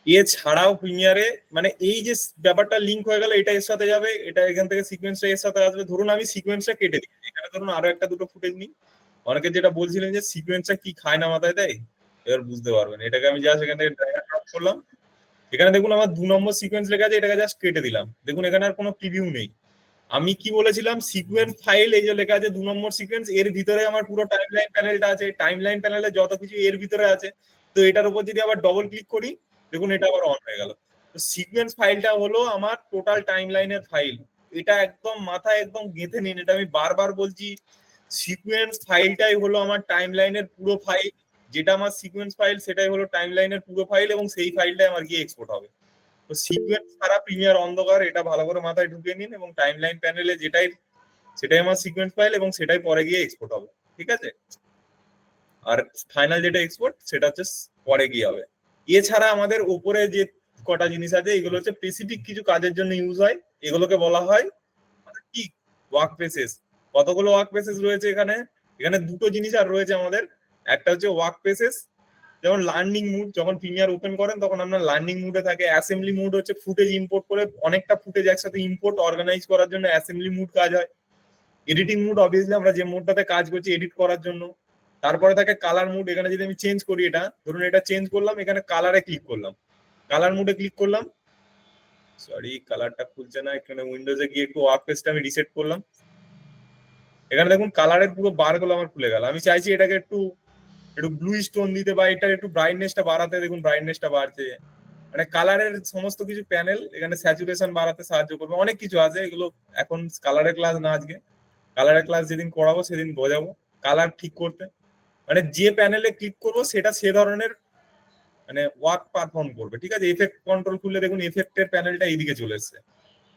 এছাড়াও প্রিমিয়ারে মানে এই যে ব্যাপারটা লিঙ্ক হয়ে গেল, এটা এর সাথে যাবে, এটা এখান থেকে সিকোয়েন্সটা এর সাথে আসবে। ধরুন আমি সিকোয়েন্সটা কেটে দিই, এখানে ধরুন আরো একটা দুটো ফুটেজ নিই। অনেকে যেটা বলছিলেন যে সিকোয়েন্সটা কি খায় না মাথায় দেয়, এবার বুঝতে পারবেন। এটাকে আমি জাস্ট এখান থেকে ড্র্যাগ ড্রপ করলাম। এখানে দেখুন আমার 2 নম্বর সিকোয়েন্স লেখা আছে, এটাকে জাস্ট কেটে দিলাম। দেখুন এখানে আর কোনো প্রিভিউ নেই। আমি কি বলেছিলাম, সিকোয়েন্স ফাইল, এই যে লেখা আছে 2 নম্বর সিকোয়েন্স, এর ভিতরে আমার পুরো টাইমলাইন প্যানেলটা আছে। টাইমলাইন প্যানেলে যত কিছু এর ভিতরে আছে। তো এটার উপর যদি আবার ডবল ক্লিক করি, দেখুন এটা আবার অন হয়ে গেল। তো সিকোয়েন্স ফাইলটা হলো আমার টোটাল টাইমলাইনের ফাইল। এটা একদম মাথায় একদম গেঁথে নিন, এটা আমি বারবার বলছি। সিকোয়েন্স ফাইলটাই হলো আমার টাইমলাইনের পুরো ফাইল। যেটা আমার সিকোয়েন্স ফাইল সেটাই হলো টাইমলাইনের পুরো ফাইল, এবং সেই ফাইলটাই আমার গিয়ে এক্সপোর্ট হবে। তো সিকোয়েন্স ছাড়া প্রিমিয়ার অন্ধকার, এটা ভালো করে মাথায় ঢুকিয়ে নিন। এবং টাইমলাইন প্যানেলে সেটাই আমার সিকোয়েন্স ফাইল, এবং সেটাই পরে গিয়ে এক্সপোর্ট হবে। ঠিক আছে? আর ফাইনাল যেটা এক্সপোর্ট সেটা হচ্ছে পরে গিয়ে হবে। এছাড়া আমাদের উপরে যে কটা জিনিস আছে, এগুলো হচ্ছে স্পেসিফিক কিছু কাজের জন্য ইউজ হয়। এগুলোকে বলা হয় কি, ওয়ার্ক প্লেসেস। কতগুলো ওয়ার্ক প্লেসেস রয়েছে এখানে? এখানে দুটো জিনিস আর রয়েছে আমাদের। একটা হচ্ছে ওয়ার্ক প্লেসেস, যেমন লার্নিং মুড, যখন প্রিমিয়ার ওপেন করেন তখন আপনার লার্নিং মুডে থাকে। অ্যাসেম্বলি মুড হচ্ছে ফুটেজ ইম্পোর্ট করে, অনেকটা ফুটেজ একসাথে ইম্পোর্ট অর্গানাইজ করার জন্য অ্যাসেম্বলি মুড কাজ হয়। এডিটিং মুড অবভিয়াসলি আমরা যে মুডটাতে কাজ করছি এডিট করার জন্য। তারপরে থাকে কালার মুড। এখানে যদি আমি চেঞ্জ করি, এটা ধরুন এটা চেঞ্জ করলাম, এখানে কালারে ক্লিক করলাম, কালার মুডে ক্লিক করলাম। সরি, কালারটা খুলছে না। এখানে উইন্ডোজে গিয়ে একটু ওয়ার্ক পেজটা আমি রিসেট করলাম। এখানে দেখুন কালারের পুরো বারগুলো আমার খুলে গেল। আমি চাইছি এটাকে একটু একটু ব্লু স্টোন দিতে, বা এটা একটু ব্রাইটনেসটা বাড়াতে। দেখুন ব্রাইটনেসটা বাড়ছে। মানে কালারের সমস্ত কিছু প্যানেল, এখানে স্যাচুরেশন বাড়াতে সাহায্য করবে। অনেক কিছু আছে, এগুলো এখন কালারের ক্লাস না আজকে। কালারের ক্লাস যেদিন করাবো সেদিন বোঝাবো কালার ঠিক করতে। মানে যে প্যানেলে ক্লিক করবো সেটা সে ধরনের মানে ওয়ার্ক পারফর্ম করবে। ঠিক আছে? এফেক্ট কন্ট্রোল খুললে দেখুন এফেক্টের প্যানেলটা এইদিকে চলে এসছে।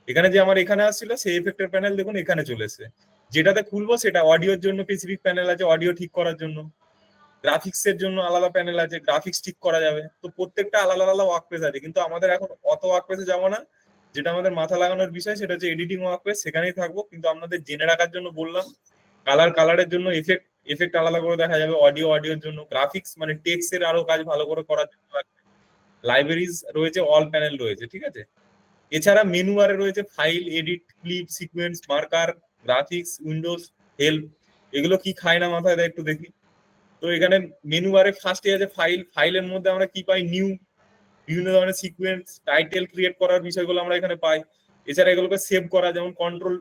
এখানে যে আমার এখানে আসছিল সেই এফেক্টের প্যানেল দেখুন এখানে চলে এসছে। যেটাতে খুলবো সেটা অডিওর জন্য স্পেসিফিক প্যানেল আছে, অডিও ঠিক করার জন্য। গ্রাফিক্স এর জন্য আলাদা প্যানেল আছে, গ্রাফিক্স ঠিক করা যাবে। তো প্রত্যেকটা আলাদা আলাদা ওয়ার্ক পেজ আছে, কিন্তু আমাদের এখন অত ওয়ার্ক পেজে যাবো না। যেটা আমাদের মাথা লাগানোর বিষয় সেটা হচ্ছে এডিটিং ওয়ার্ক পেজ, সেখানেই থাকবো। কিন্তু আপনাদের জেনে রাখার জন্য বললাম, কালারের জন্য এফেক্ট আলাদা করে দেখা যাবে, অডিওর জন্য, গ্রাফিক্স মানে টেক্সট এর আরো কাজ ভালো করে করার জন্য লাইব্রেরিজ রয়েছে, অল প্যানেল রয়েছে, ঠিক আছে। এছাড়া মেনু বারে রয়েছে file, edit, clip, sequence, marker, graphics, Windows, help. এগুলো কি খায় না মাথায় দেয় একটু দেখি। তো এখানে মেনু বারে ফার্স্টে আছে ফাইলের মধ্যে আমরা কি পাই, নিউ, বিভিন্ন ধরনের সিকোয়েন্স, টাইটেল ক্রিয়েট করার বিষয়গুলো আমরা এখানে পাই। এছাড়া এগুলোকে সেভ করা, যেমন control,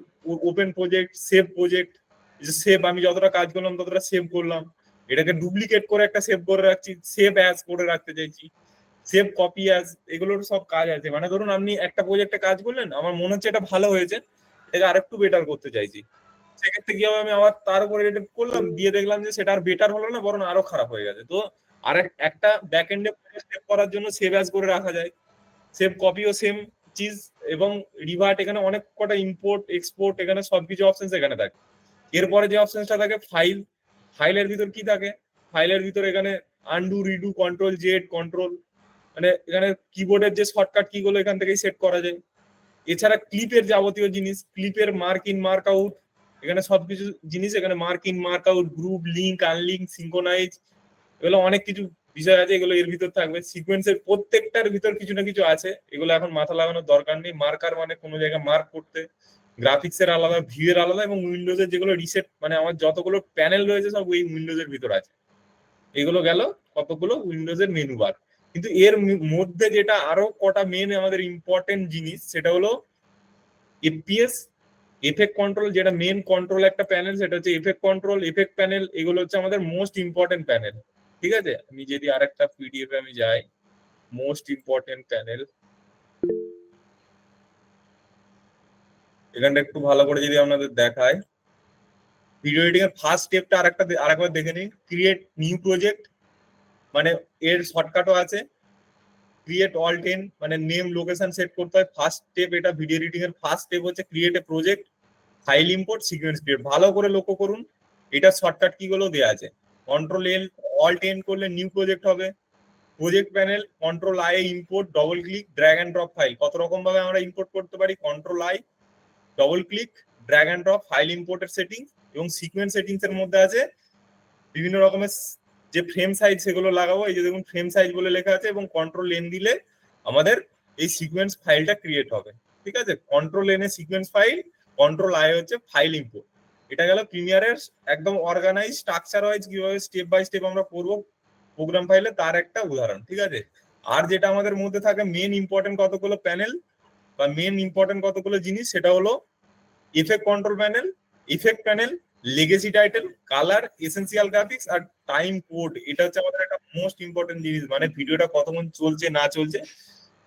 open project, save project. Save, আমি যতটা কাজ করলাম ততটা সেভ করলাম, এটাকে ডুপ্লিকেট করে একটা সেভ করে রাখছি, সেভ অ্যাজ করে রাখতে চাইছি, সেভ কপি অ্যাজ, এগুলোর সব কাজ আছে। মানে ধরুন আপনি একটা প্রজেক্টে কাজ করলেন, আমার মনে হচ্ছে এটা ভালো হয়েছে, এটাকে আরেকটু বেটার করতে চাইছি, সেক্ষেত্রে কি হবে, আমি আবার তার উপরে এডিট করলাম, দিয়ে দেখলাম যে সেটা আর বেটার হলো না, বরং আরো খারাপ হয়ে গেছে। তো একটা ব্যাক এন্ডে সেভ করার জন্য সেভ অ্যাজ করে রাখা যায়, সেভ কপিও সেম চিজ, এবং রিভার্ট, এখানে অনেক কটা ইম্পোর্ট এক্সপোর্ট, এখানে সবকিছু অপশন এখানে থাকে। এরপরে যে অপশনটা থাকে ফাইলের ভিতর কি থাকে, ফাইলের ভিতর এখানে undo, redo, control Z, control, মানে এখানে কিবোর্ডের যে শর্টকাট কি গুলো এখান থেকেই সেট করা যায়। এছাড়া ক্লিপের যাবতীয় জিনিস, ক্লিপের মার্ক ইন, মার্ক আউট, এখানে সবকিছু জিনিস, এখানে mark in, mark out, group, link, unlink, synchronise, এগুলো অনেক কিছু বিষয় আছে, এগুলো এর ভিতর থাকবে। সিকোয়েন্সের প্রত্যেকটার ভিতর কিছু না কিছু আছে, এগুলো এখন মাথা লাগানোর দরকার নেই। মার্কার মানে কোনো জায়গায় মার্ক করতে, গ্রাফিক্স এর আলাদা, ভিউ এর আলাদা, এবং উইন্ডোজের যেগুলো রিসেট, মানে আমার যতগুলো প্যানেল রয়েছে সব ওই উইন্ডোজের ভিতর আছে। এগুলো গেল কতগুলো উইন্ডোজের মেনু বার। কিন্তু এর মধ্যে যেটা আরো কটা মেন আমাদের ইম্পর্টেন্ট জিনিস, সেটা হলো এফপিএস, এফেক্ট কন্ট্রোল, যেটা মেন কন্ট্রোল একটা প্যানেল, সেটা হচ্ছে এফেক্ট কন্ট্রোল, এফেক্ট প্যানেল, এগুলো হচ্ছে আমাদের মোস্ট ইম্পর্টেন্ট প্যানেল, ঠিক আছে। আমি যদি আরেকটা পিডিএফ আমি যাই, মোস্ট ইম্পর্টেন্ট প্যানেল, এখানটা একটু ভালো করে যদি আপনাদের দেখায়, ভিডিও এডিটিং এর ফার্স্ট স্টেপটা আরেকবার দেখে নিন, ক্রিয়েট নিউ প্রজেক্ট, মানে এর শর্টকাটও আছে। ক্রিয়েট অল 10, মানে নেম, লোকেশন সেট করতে হয়, ফার্স্ট স্টেপ এটা। ভিডিও এডিটিং এর ফার্স্ট স্টেপ হচ্ছে create a project, file import, sequence create. ভালো করে লক্ষ্য করুন, এটা শর্টকাট কি গুলো দেওয়া আছে। কন্ট্রোল এল, অল 10 করলে নিউ প্রজেক্ট হবে। Project panel, control I, import, double click, drag and drop file. কত রকম ভাবে আমরা ইম্পোর্ট করতে পারি, control I, double click, drag and drop, file ইম্পোর্টের সেটিংস। এবং সিকোয়েন্স সেটিংস এর মধ্যে আছে বিভিন্ন রকমের যে ফ্রেম সাইজ, সেগুলো লাগাবো। এই যে দেখুন ফ্রেম সাইজ বলে লেখা আছে, এবং কন্ট্রোল এন দিলে আমাদের এই সিকোয়েন্স ফাইলটা ক্রিয়েট হবে, ঠিক আছে। Control N A sequence file, control I হচ্ছে ফাইল ইম্পোর্ট। এটা গেল প্রিমিয়ারের একদম অর্গানাইজ স্ট্রাকচার ওয়াইজ কিভাবে স্টেপ বাই স্টেপ আমরা করবো প্রোগ্রাম ফাইলে, তার একটা উদাহরণ, ঠিক আছে। আর যেটা আমাদের মধ্যে থাকে মেন ইম্পর্টেন্ট কতগুলো প্যানেল বা মেন ইম্পর্টেন্ট কতগুলো জিনিস, সেটা হলো effect control panel, effect panel, legacy title, colour, essential graphics, আর টাইম কোড। এটা হচ্ছে আমাদের একটা মোস্ট ইম্পর্টেন্ট জিনিস, মানে ভিডিওটা কতক্ষণ চলছে না চলছে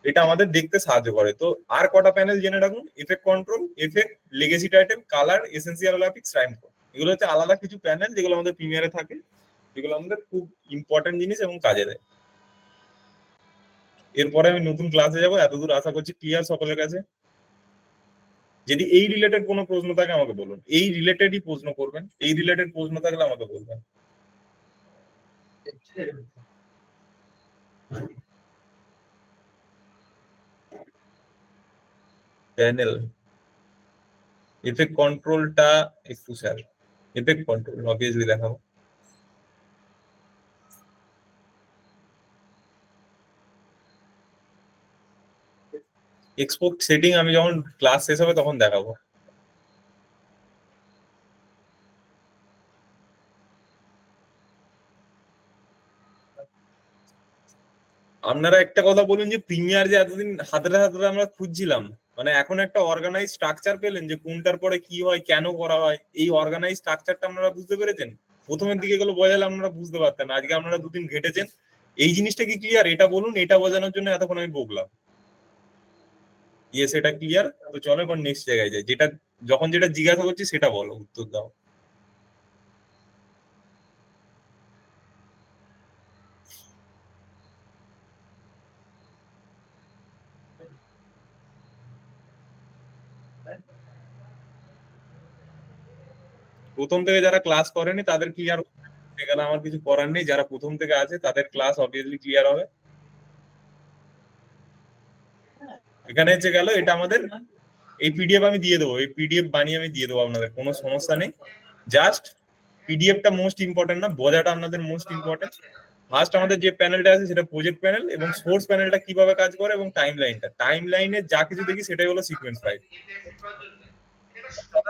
এটা আমাদের দেখতে সাহায্য করে। তো আর কটা প্যানেল জেনে রাখুন, effect control, effect, legacy title, colour, essential graphics, time code. এগুলো হচ্ছে আলাদা কিছু প্যানেল যেগুলো আমাদের প্রিমিয়ারে থাকে, যেগুলো আমাদের খুব ইম্পর্টেন্ট জিনিস এবং কাজে দেয়। এরপরে আমি নতুন ক্লাসে যাবো, এতদূর আশা করছি ক্লিয়ার সকলের কাছে। যদি এই রিলেটেড কোনো প্রশ্ন থাকে আমাকে বলুন, এই রিলেটেডই প্রশ্ন করবেন, এই রিলেটেড প্রশ্ন থাকলে আমাকে বলবেন। প্যানেল, ইফেক্ট কন্ট্রোলটা একটু স্যার, ইফেক্ট কন্ট্রোল অবভিয়াসলি দেখাবো। এক্সপোর্ট সেটিং আমি যখন ক্লাস শেষ হবে তখন দেখাবো। আপনারা একটা কথা বলুন, যে প্রিমিয়ার যে এতদিন হাতে হাতে আমরা খুঁজছিলাম, মানে এখন একটা অর্গানাইজ স্ট্রাকচার পেলেন যে কোনটার পরে কি হয়, কেন করা হয়, এই অর্গানাইজ স্ট্রাকচারটা আপনারা বুঝতে পেরেছেন। প্রথমের দিকে এগুলো বোঝালে আপনারা বুঝতে পারতেন, আজকে আপনারা দুদিন ঘেটেছেন। এই জিনিসটা কি ক্লিয়ার, এটা বলুন, এটা বোঝানোর জন্য এতক্ষণ আমি বকলাম। ইয়েস, এটা ক্লিয়ার। তো চলো এবার নেক্সট জায়গায় যাই, যেটা যখন যেটা জিজ্ঞাসা করছি সেটা বলো, উত্তর দাও। প্রথম থেকে যারা ক্লাস করেনি তাদের ক্লিয়ার, এখানে আমার কিছু করার নেই, যারা প্রথম থেকে আছে তাদের ক্লাস অবভিয়াসলি ক্লিয়ার হবে। এখানে হচ্ছে গেল, এটা আমাদের এই পিডিএফ আমি দিয়ে দেবো, এই পিডিএফ বানিয়ে আমি দিয়ে দেবো আপনাদের, কোনো সমস্যা নেই। জাস্ট পিডিএফটা মোস্ট ইম্পর্টেন্ট না, বোঝাটা আপনাদের মোস্ট ইম্পর্টেন্ট। ফার্স্ট আমাদের যে প্যানেলটা আছে সেটা প্রজেক্ট প্যানেল, এবং সোর্স প্যানেলটা কিভাবে কাজ করে, এবং টাইম লাইনে যা কিছু দেখি সেটাই হলো সিকোয়েন্স ফাইল।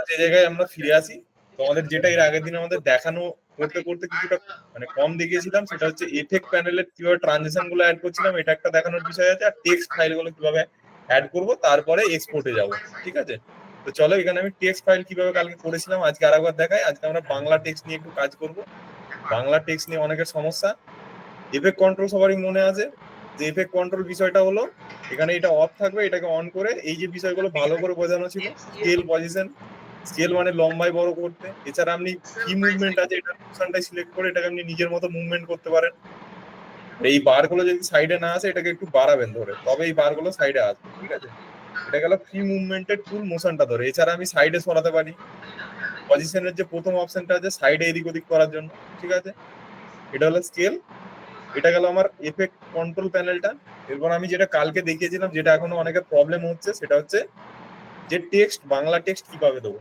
যে জায়গায় আমরা ফিরে আসি, তোমাদের যেটা এর আগের দিন আমাদের দেখানো করতে করতে কিছুটা মানে কম দেখিয়েছিলাম, সেটা হচ্ছে এফেক্ট প্যানেলের কিভাবে ট্রানজিশন গুলো অ্যাড করছিলাম, এটা একটা দেখানোর বিষয় আছে। আর টেক্সট ফাইল গুলো কিভাবে অ্যাড করব, তারপরে এক্সপোর্টে যাব। ঠিক আছে, তো চলো এখানে আমি টেক্সট ফাইল কিভাবে কালকে করেছিলাম আজকে আরেকবার দেখাই। আজকে আমরা বাংলা টেক্সট নিয়ে একটু কাজ করব। বাংলা টেক্সট নিয়ে অনেকের সমস্যা। এফেক্ট কন্ট্রোল সবারই মনে আছে, যে এফেক্ট কন্ট্রোল বিষয়টা হলো এখানে এটা অফ থাকবে, এটাকে অন করে এই যে বিষয়গুলো ভালো করে বোঝানো ছিল, স্কেল পজিশন, স্কেল মানে লম্বায় বড় করতে। এছাড়া আপনি কি মুভমেন্ট আছে এটা অপশনটাই সিলেক্ট করে এটাকে আপনি নিজের মতো মুভমেন্ট করতে পারেন। এই বারগুলো যদি সাইডে না আসে এটাকে একটু বাড়াবেন ধরে, তবে এই বারগুলো সাইডে আসবে। ঠিক আছে, এটা গেল ফ্রি মুভমেন্টের টুল মোশনটা ধরে। এছাড়া আমি সাইডে সরাতে পারি, পজিশনের যে প্রথম অপশনটা আছে সাইডে এদিক ওদিক করার জন্য। ঠিক আছে, এটা হলো স্কেল। এটা গেল আমার এফেক্ট কন্ট্রোল প্যানেলটা। এরপর আমি যেটা কালকে দেখিয়েছিলাম, যেটা এখনো অনেকের প্রবলেম হচ্ছে, সেটা হচ্ছে যে টেক্সট, বাংলা টেক্সট কিভাবে দেবো।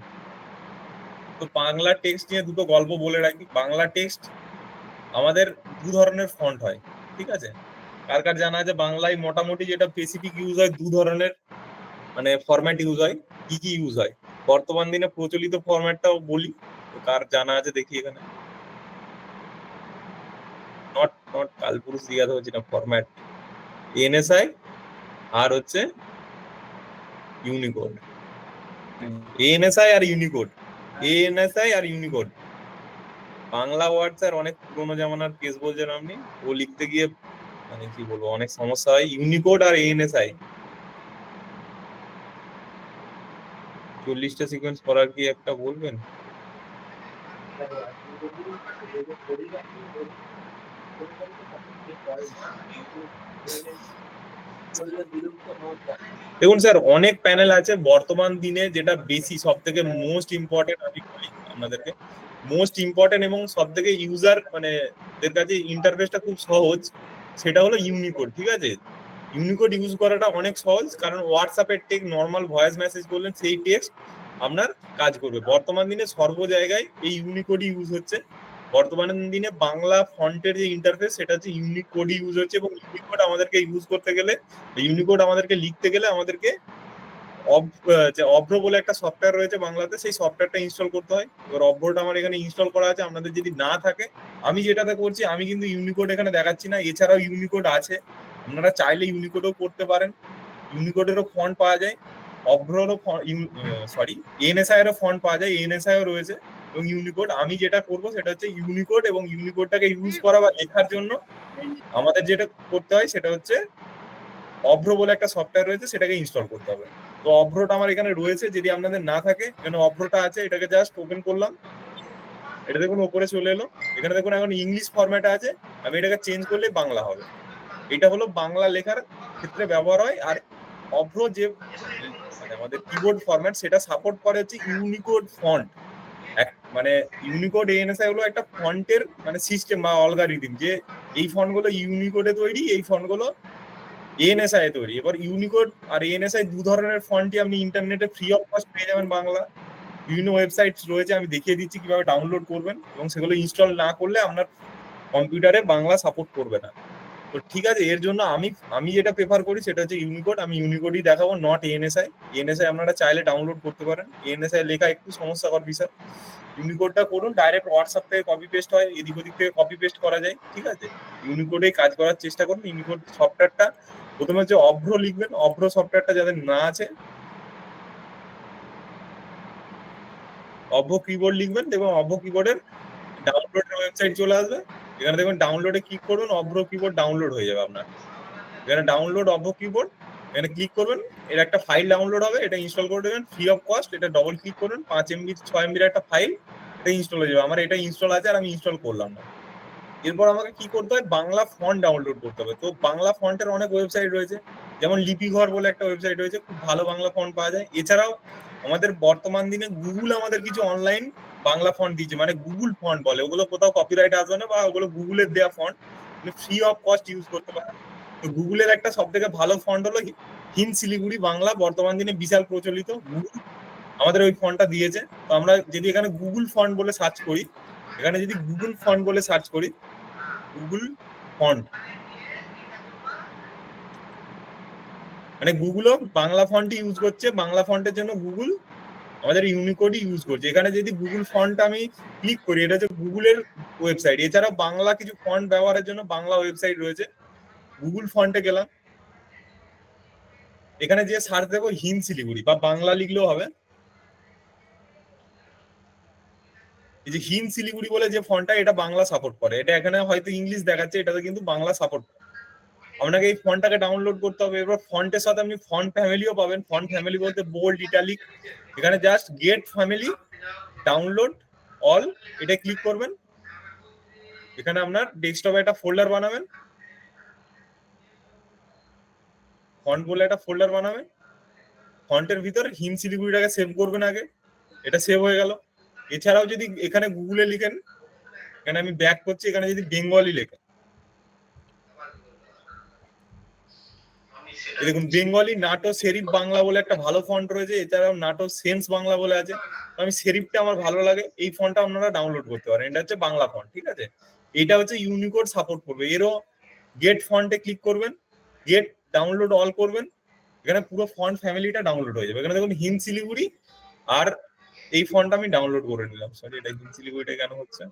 তো বাংলা টেক্সট নিয়ে দুটো গল্প বলে রাখি। বাংলা টেক্সট আমাদের দু ধরনের ফন্ট হয়। ঠিক আছে, কার কার জানা আছে বাংলায় মোটামুটি যেটা স্পেসিফিক ইউজ হয় দু ধরনের মানে ফরম্যাট ইউজ হয়। কি কি ইউজ হয় বর্তমান দিনে প্রচলিত ফরম্যাটটাও বলি, তো কার জানা আছে দেখি এখানে। নট নট কালপুরুষ জিজ্ঞাসা হচ্ছে না, ফরম্যাট এনএসআই আর হচ্ছে ইউনিকোড। এএনএসআই আর ইউনিকোড, এএনএসআই আর ইউনিকোড। বাংলা ওয়ার্ড স্যার অনেক পুরোনো জামানার কেস বলছেন আপনি, ও লিখতে গিয়ে মানে কি বলবো অনেক সমস্যা হয়। ইউনিকোড আর এএনএসআই 40টা সিকোয়েন্স করার কি একটা বলবেন? দেখুন স্যার, অনেক প্যানেল আছে বর্তমান দিনে, যেটা বেশি সব থেকে মোস্ট ইম্পর্টেন্ট আমি বলি আপনাদেরকে, মোস্ট ইম্পর্টেন্ট এবং সব থেকে ইউজার মানে এর কাছে ইন্টারফেসটা খুব সহজ, সেটা হলো ইউনিকোড। ঠিক আছে, ইউনিকোড ইউজ করাটা অনেক সহজ, কারণ হোয়াটসঅ্যাপের টেক্সট নর্মাল ভয়েস মেসেজ করলেন সেই টেক্সট আপনার কাজ করবে। বর্তমান দিনে সর্ব জায়গায় এই ইউনিকোডই ইউজ হচ্ছে। বর্তমান দিনে বাংলা ফন্টের যে ইন্টারফেস সেটা হচ্ছে ইউনিকোড ইউজ হচ্ছে, এবং ইউনিকোড আমাদেরকে ইউজ করতে গেলে, ইউনিকোড আমাদেরকে লিখতে গেলে আমাদেরকে যে অভ্র বলে একটা সফটওয়্যার রয়েছে বাংলাতে, সেই সফটওয়্যারটা ইনস্টল করতে হয়। এবার অভ্রটা আমার এখানে ইনস্টল করা আছে, আপনাদের যদি না থাকে, আমি যেটাতে করছি আমি কিন্তু ইউনিকোড এখানে দেখাচ্ছি না, এছাড়াও ইউনিকোড আছে, আপনারা চাইলে ইউনিকোডও করতে পারেন। ইউনিকোডেরও ফন্ট পাওয়া যায়, অভ্ররও সরি এনএসআই এরও ফন্ট পাওয়া যায়, এনএসআইও রয়েছে এবং ইউনিকোড। আমি যেটা করবো সেটা হচ্ছে ইউনিকোড, এবং ইউনিকোডটাকে ইউজ করা বা লেখার জন্য আমাদের যেটা করতে হয় সেটা হচ্ছে অভ্র বলে একটা সফটওয়্যার রয়েছে, সেটাকে ইনস্টল করতে হবে। তো অভ্রটা আমার এখানে রয়েছে, যদি আপনাদের না থাকে, এখানে অভ্রটা আছে, এটাকে জাস্ট ওপেন করলাম, এটা দেখুন ওপরে চলে এলো। এখানে দেখুন এখন ইংলিশ ফরম্যাটে আছে, আমি এটাকে চেঞ্জ করলে বাংলা হবে। এটা হলো বাংলা লেখার ক্ষেত্রে ব্যবহার হয়। আর অভ্র যে মানে আমাদের কিবোর্ড ফরম্যাট সেটা সাপোর্ট করে হচ্ছে ইউনিকোড ফন্ট। মানে ইউনিকোড এএনএসআই হলো একটা ফন্টের মানে সিস্টেম বা অ্যালগরিদম, যে এই ফন্টগুলো ইউনিকোডে তৈরি, এই ফন্টগুলো এএনএসআই তৈরি। এবার ইউনিকোড আর এএনএসআই দু ধরনের ফন্টই আপনি ইন্টারনেটে ফ্রি অফ কস্ট পেয়ে যাবেন বাংলা। বিভিন্ন ওয়েবসাইট রয়েছে, আমি দেখিয়ে দিচ্ছি কিভাবে ডাউনলোড করবেন, এবং সেগুলো ইনস্টল না করলে আপনার কম্পিউটারে বাংলা সাপোর্ট করবে না। তো ঠিক আছে, এর জন্য আমি যেটা প্রেফার করি সেটা হচ্ছে ইউনিকোড। আমি ইউনিকোডই দেখাবো, নট এএনএসআই। এএনএসআই আপনারা চাইলে ডাউনলোড করতে পারেন, এএনএসআই লেখা একটু সমস্যাকর বিষয়। ইউনিকোডটা করুন, ডাইরেক্ট হোয়াটসঅ্যাপ থেকে কপি পেস্ট হয়, এদিক ওদিক থেকে কপি পেস্ট করা যায়। ঠিক আছে, ইউনিকোডেই কাজ করার চেষ্টা করুন। ইউনিকোড সফটওয়্যারটা প্রথমে হচ্ছে অভ্র লিখবেন, অভ্র সফটওয়্যারটা যাদের না আছে অভ্র কিবোর্ড লিখবেন, দেখবেন অভ্র কিবোর্ডের ডাউনলোডের ওয়েবসাইট চলে আসবে। এখানে দেখবেন ডাউনলোডে ক্লিক করুন, অভ্র কিবোর্ড ডাউনলোড হয়ে যাবে আপনার। এখানে ডাউনলোড অভ্র কিবোর্ড, এখানে ক্লিক করবেন, এর একটা ফাইল ডাউনলোড হবে, এটা ইনস্টল করে দেবেন ফ্রি অফ কস্ট। এটা ডবল ক্লিক করুন, 5 MB 6 MB একটা ফাইল, এটা ইনস্টল হয়ে যাবে। আমার এটা ইনস্টল আছে আর আমি ইনস্টল করলাম না। এরপর আমাকে কি করতে হয়, বাংলা ফন্ট ডাউনলোড করতে হবে। তো বাংলা ফন্টের অনেক ওয়েবসাইট রয়েছে, যেমন লিপিঘর বলে একটা ওয়েবসাইট রয়েছে, খুব ভালো বাংলা ফন্ট পাওয়া যায়। এছাড়াও আমাদের বর্তমান দিনে গুগল আমাদের কিছু অনলাইন বাংলা ফন্ট দিয়েছে, মানে গুগল ফন্ট বলে, ওগুলো কোথাও কপিরাইট আসবে না, বা ওগুলো গুগলের দেওয়া ফন্ট, মানে ফ্রি অফ কস্ট ইউজ করতে পারে। তো গুগলের একটা সব থেকে ভালো ফন্ট হলো হিন শিলিগুড়ি বাংলা, বর্তমান দিনে বিশাল প্রচলিত। গুগল আমাদের ওই ফন্টটা দিয়েছে। তো আমরা যদি এখানে গুগল ফন্ট বলে সার্চ করি, এখানে যদি গুগল ফন্ট বলে সার্চ করি, গুগল ফন্ট, মানে গুগলও বাংলা ফন্টই ইউজ করছে, বাংলা ফন্টের জন্য গুগল আমাদের ইউনিকোডই ইউজ করছে। এখানে যদি গুগল ফন্ট আমি ক্লিক করি, এটা হচ্ছে গুগলের ওয়েবসাইট। এছাড়াও বাংলা কিছু ফন্ট ব্যবহারের জন্য বাংলা ওয়েবসাইট রয়েছে। গুগল ফন্টে গেলাম, এখানে যে সার্চ দেবো হিন শিলিগুড়ি, বা বাংলা লিখলেও হবে। এই যে হিন শিলিগুড়ি বলে যে ফন্টটা, এটা বাংলা সাপোর্ট করে। এটা এখানে হয়তো ইংলিশ দেখাচ্ছে, এটাতে কিন্তু বাংলা সাপোর্ট করে। আপনাকে এই ফন্টটাকে ডাউনলোড করতে হবে। এবার ফন্টের সাথে আপনি ফন্ট ফ্যামিলিও পাবেন। ফন্ট ফ্যামিলি বলতে বোল্ড, ইটালিক। এখানে just get family download all, এটা ক্লিক করবেন। এখানে আপনার ডেস্কটপে একটা ফোল্ডার বানাবেন, ফন্ট বলে একটা ফোল্ডার বানাবেন। ফন্টের ভিতর হিন শিলিগুড়িটাকে সেভ করবেন আগে, এটা সেভ হয়ে গেল। এছাড়াও যদি এখানে গুগলে লিখেন, এখানে আমি ব্যাক করছি, এখানে যদি বেঙ্গলি লেখেন, দেখুন বেঙ্গলি নাটো সেরিফ বাংলা বলে একটা ভালো ফন্ট রয়েছে। এছাড়াও নাটো সেন্স বাংলা বলে আছে। আমি সেরিফটা আমার ভালো লাগে, এই ফন্টটা আপনারা ডাউনলোড করতে পারেন। এটা হচ্ছে বাংলা ফন্ট, ঠিক আছে। এটা হচ্ছে ইউনিকোড সাপোর্ট করবে। এরও গেট ফন্টে ক্লিক করবেন, গেট ডাউনলোড অল করবেন, এখানে পুরো ফন্ট ফ্যামিলিটা ডাউনলোড হয়ে যাবে। এখানে দেখুন হিন শিলিগুড়ি, আর এই ফন্টটা আমি ডাউনলোড করে নিলাম। সরি, এটা হিন শিলিগুড়িটা কেন হচ্ছে,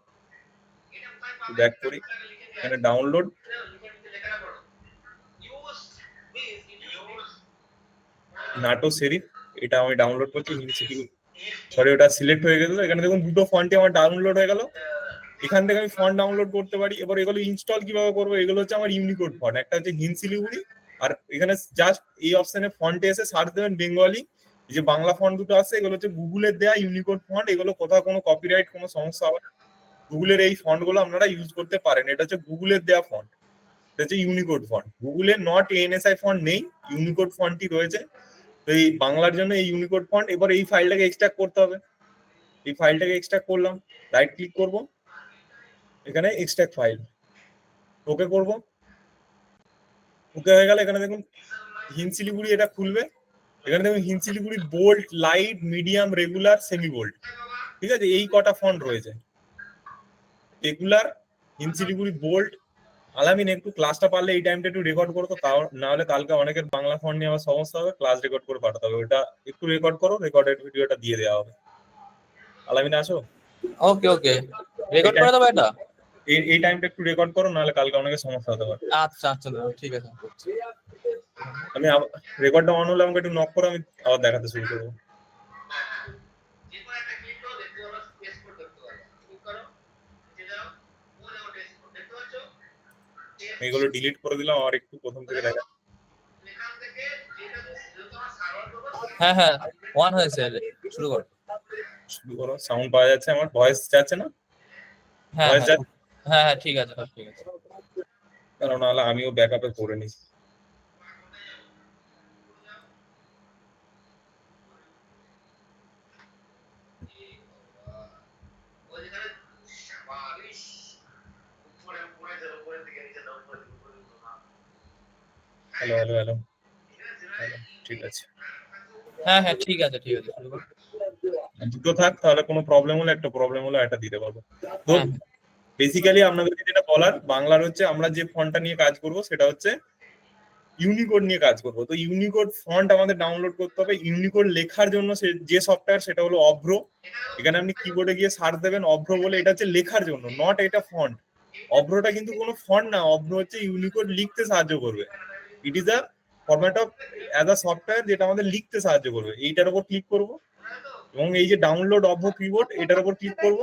ব্যাক করি, এখানে ডাউনলোড, নাটো সেরিফ, এটা আমি ডাউনলোড করছি। হিন শিলিগুড়ি, সরি ওটা সিলেক্ট হয়ে গেল। এখানে দেখুন দুটো ফন্টই আমার ডাউনলোড হয়ে গেল। এখান থেকে আমি ফন্ট ডাউনলোড করতে পারি। এবার এগুলো ইনস্টল কিভাবে করবো, এগুলো হচ্ছে আমার ইউনিকোড ফন্ট। একটা হচ্ছে হিন শিলিগুড়ি, আর এখানে জাস্ট এই অপশনে ফন্টে এসে সার্চ দেবেন বেঙ্গলি। এই যে বাংলা ফন্ট দুটো আছে, এগুলো হচ্ছে গুগলের দেওয়া ইউনিকোড ফন্ট। এগুলো কোথাও কোনো কপিরাইট কোনো সমস্যা হবে না। গুগলের এই ফন্ট গুলো আপনারা ইউজ করতে পারেন। এটা হচ্ছে গুগলের দেওয়া ফন্ট, এটা হচ্ছে ইউনিকোড ফন্ট। গুগলের নট এএনএসআই ফন্ট নেই, ইউনিকোড ফন্টই রয়েছে। তো এই বাংলার জন্য এই ইউনিকোড ফন্ট। এবার এই ফাইলটাকে এক্সট্রাক্ট করতে হবে। এই ফাইলটাকে এক্সট্রাক্ট করলাম, রাইট ক্লিক করব, এখানে এক্সট্রাক্ট ফাইল, ওকে করব। ওকে হয়ে গেল। এখানে দেখুন হিন শিলিগুড়ি, এটা খুলবে। এখানে দেখুন Hind Siliguri bold, light, medium, regular, semi bold, ঠিক আছে। এই কটা ফন্ট রয়েছে, রেগুলার, হিন শিলিগুড়ি, বোল্ড। আলামিন একটু ক্লাসটা পারলে এই টাইমটা একটু রেকর্ড করো তো, না হলে কালকে অনেকের বাংলা ফন্ট নিয়ে আমার সমস্যা হবে। ক্লাস রেকর্ড করে পাঠাতে হবে, ওটা একটু রেকর্ড করো, রেকর্ডেড ভিডিওটা দিয়ে দেওয়া হবে। আলামিন আসো, ওকে ওকে, রেকর্ড করে দেবো এটা। এই টাইমটা একটু রেকর্ড করো, নাহলে কালকে অনেকের সমস্যা হতে পারে। আচ্ছা আচ্ছা দাদা, ঠিক আছে। আমি রেকর্ডটা অন হলে আমাকে একটু নক করো, আমি আবার দেখাতে শুরু করবো। এগুলো ডিলিট করে দিলাম, আর একটু প্রথম থেকে দেখা হ্যাঁ হ্যাঁ, ওয়ান হয়েছে, শুরু কর। শুরু করো। সাউন্ড পাওয়া যাচ্ছে, আমার ভয়েস যাচ্ছে না? হ্যাঁ ভয়েস হ্যাঁ যাচ্ছে, হ্যাঁ হ্যাঁ, ঠিক আছে ঠিক আছে। কারণ নাহলে আমিও ব্যাকআপে করে নিই। হ্যালো হ্যালো হ্যালো হ্যালো, ঠিক আছে। হ্যাঁ হ্যাঁ, ঠিক আছে ঠিক আছে, শুরু কর। দুটো থাক, তাহলে কোনো প্রবলেম হলে একটা প্রবলেম হলে একটা দিতে পারবো। তো হ্যাঁ বেসিক্যালি আপনাদেরকে যেটা বলার, বাংলার হচ্ছে আমরা যে ফন্টটা নিয়ে কাজ করব সেটা হচ্ছে ইউনিকোড নিয়ে কাজ করব। তো ইউনিকোড ফন্ট আমাদের ডাউনলোড করতে হবে। ইউনিকোড লেখার জন্য যে সফটওয়্যার, সেটা হলো অভ্র। এখানে আপনি কিবোর্ডে গিয়ে সার্চ দেবেন অভ্র বলে, এটা হচ্ছে লেখার জন্য, নট এটা ফন্ট। অভ্রটা কিন্তু কোনো ফন্ট না, অভ্র হচ্ছে ইউনিকোড লিখতে সাহায্য করবে। It is a format of as a software, যেটা আমাদের লিখতে সাহায্য করবে। এইটার উপর ক্লিক করব, এবং এই যে ডাউনলোড অভ্র কিবোর্ড, এটার উপর ক্লিক করব,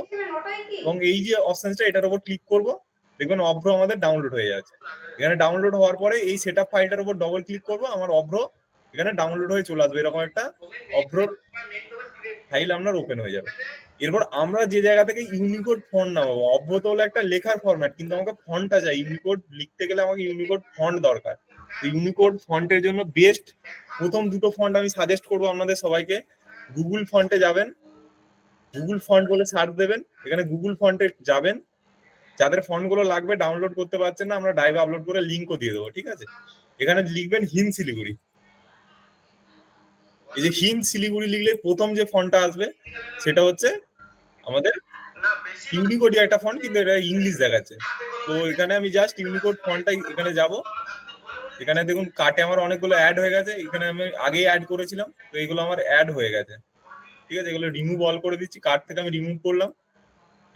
এবং এই যে অপশনসটা, এটার উপর ক্লিক করব। দেখবেন অভ্র আমাদের ডাউনলোড হয়ে যাচ্ছে। এখানে ডাউনলোড হওয়ার পরে এই সেটআপ ফাইলটার উপর ডবল ক্লিক করব, আমার অভ্র এখানে ডাউনলোড হয়ে চলে আসবে। এরকম একটা অভ্র ফাইল আপনার ওপেন হয়ে যাবে। এরপর আমরা যে জায়গা থেকে ইউনিকোড ফন্ট নামাবো, অভ্র তো হলো একটা লেখার ফরম্যাট, কিন্তু আমাকে ফন্টটা চাই। ইউনিকোড লিখতে গেলে আমাকে ইউনিকোড ফন্ট দরকার। ইউনিকোড ফন্টের জন্য বেস্ট প্রথম দুটো ফন্ট আমি সাজেস্ট করবো আপনাদের সবাইকে। গুগল ফন্টে যাবেন, গুগল ফন্ট বলে সার্চ দেবেন, এখানে গুগল ফন্টে যাবেন। যাদের ফন্ট গুলো লাগবে ডাউনলোড করতে পারছেন না, আমরা ড্রাইভে আপলোড করে লিঙ্কও দিয়ে দেবো, ঠিক আছে। এখানে লিখবেন হিন শিলিগুড়ি। এই যে হিন শিলিগুড়ি লিখলে প্রথম যে ফন্টটা আসবে সেটা হচ্ছে আমাদের ইউনিকোড একটা ফন্ট, কিন্তু এটা ইংলিশ দেখাচ্ছে। তো এখানে আমি জাস্ট ইউনিকোড ফন্টটা এখানে যাব। এখানে দেখুন কার্টে আমার অনেকগুলো অ্যাড হয়ে গেছে, এখানে আমি আগেই অ্যাড করেছিলাম, তো এগুলো আমার অ্যাড হয়ে গেছে, ঠিক আছে। এগুলো রিমুভ অল করে দিচ্ছি, কার্ট থেকে আমি রিমুভ করলাম।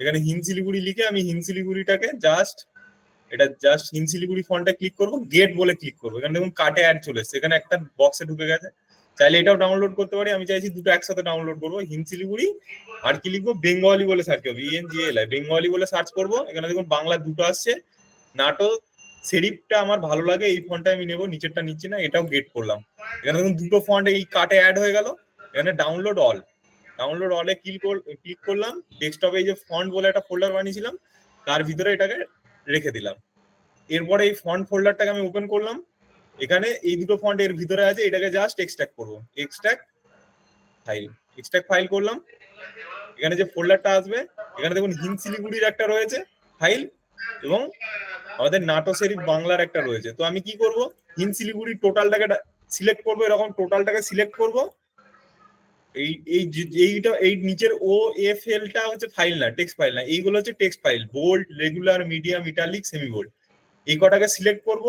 এখানে হিন শিলিগুড়ি লিখে আমি হিন শিলিগুড়িটাকে জাস্ট হিন শিলিগুড়ি ফন্টটা ক্লিক করবো, গেট বলে ক্লিক করবো। এখানে দেখুন কার্টে অ্যাড চলে এসেছে, এখানে একটা বক্সে ঢুকে গেছে। চাইলে এটাও ডাউনলোড করতে পারি, আমি চাইছি দুটো একসাথে ডাউনলোড করবো। হিন শিলিগুড়ি আর কি লিখবো, বেঙ্গলি বলে সার্চ করবো, ENGLI বেঙ্গলি বলে সার্চ করবো। এখানে দেখুন বাংলা দুটো আসছে। নাটো সেরিফটা আমার ভালো লাগে, এই ফন্টটা আমি নেবো, নিচেরটা নিচ্ছি না, এটাও গেট করলাম। এখানে দেখুন দুটো ফন্ট এই কার্টে অ্যাড হয়ে গেল। এখানে ডাউনলোড অলে ক্লিক করলাম। ডেস্কটপে এই যে ফন্ট বলে একটা ফোল্ডার বানিয়েছিলাম, তার ভিতরে এটাকে রেখে দিলাম। এরপরে এই ফন্ট ফোল্ডারটাকে আমি ওপেন করলাম। এখানে এই দুটো ফন্ট এর ভিতরে আছে, এটাকে জাস্ট এক্সট্রাক্ট করবো। এক্সট্রাক্ট ফাইল করলাম। এখানে যে ফোল্ডারটা আসবে, এখানে দেখুন হিন শিলিগুড়ির একটা রয়েছে ফাইল, এবং আমাদের নাটো সেরিফ বাংলার একটা রয়েছে। তো আমি কি করব, হিন শিলিগুড়ির টোটালটাকে সিলেক্ট করবো, এরকম টোটালটাকে সিলেক্ট করব। এই নিচের OFLটা হচ্ছে ফাইল না, টেক্সট ফাইল না, এইগুলো হচ্ছে text file, bold, regular, medium, italic, semi bold. এই কটাকে সিলেক্ট করব।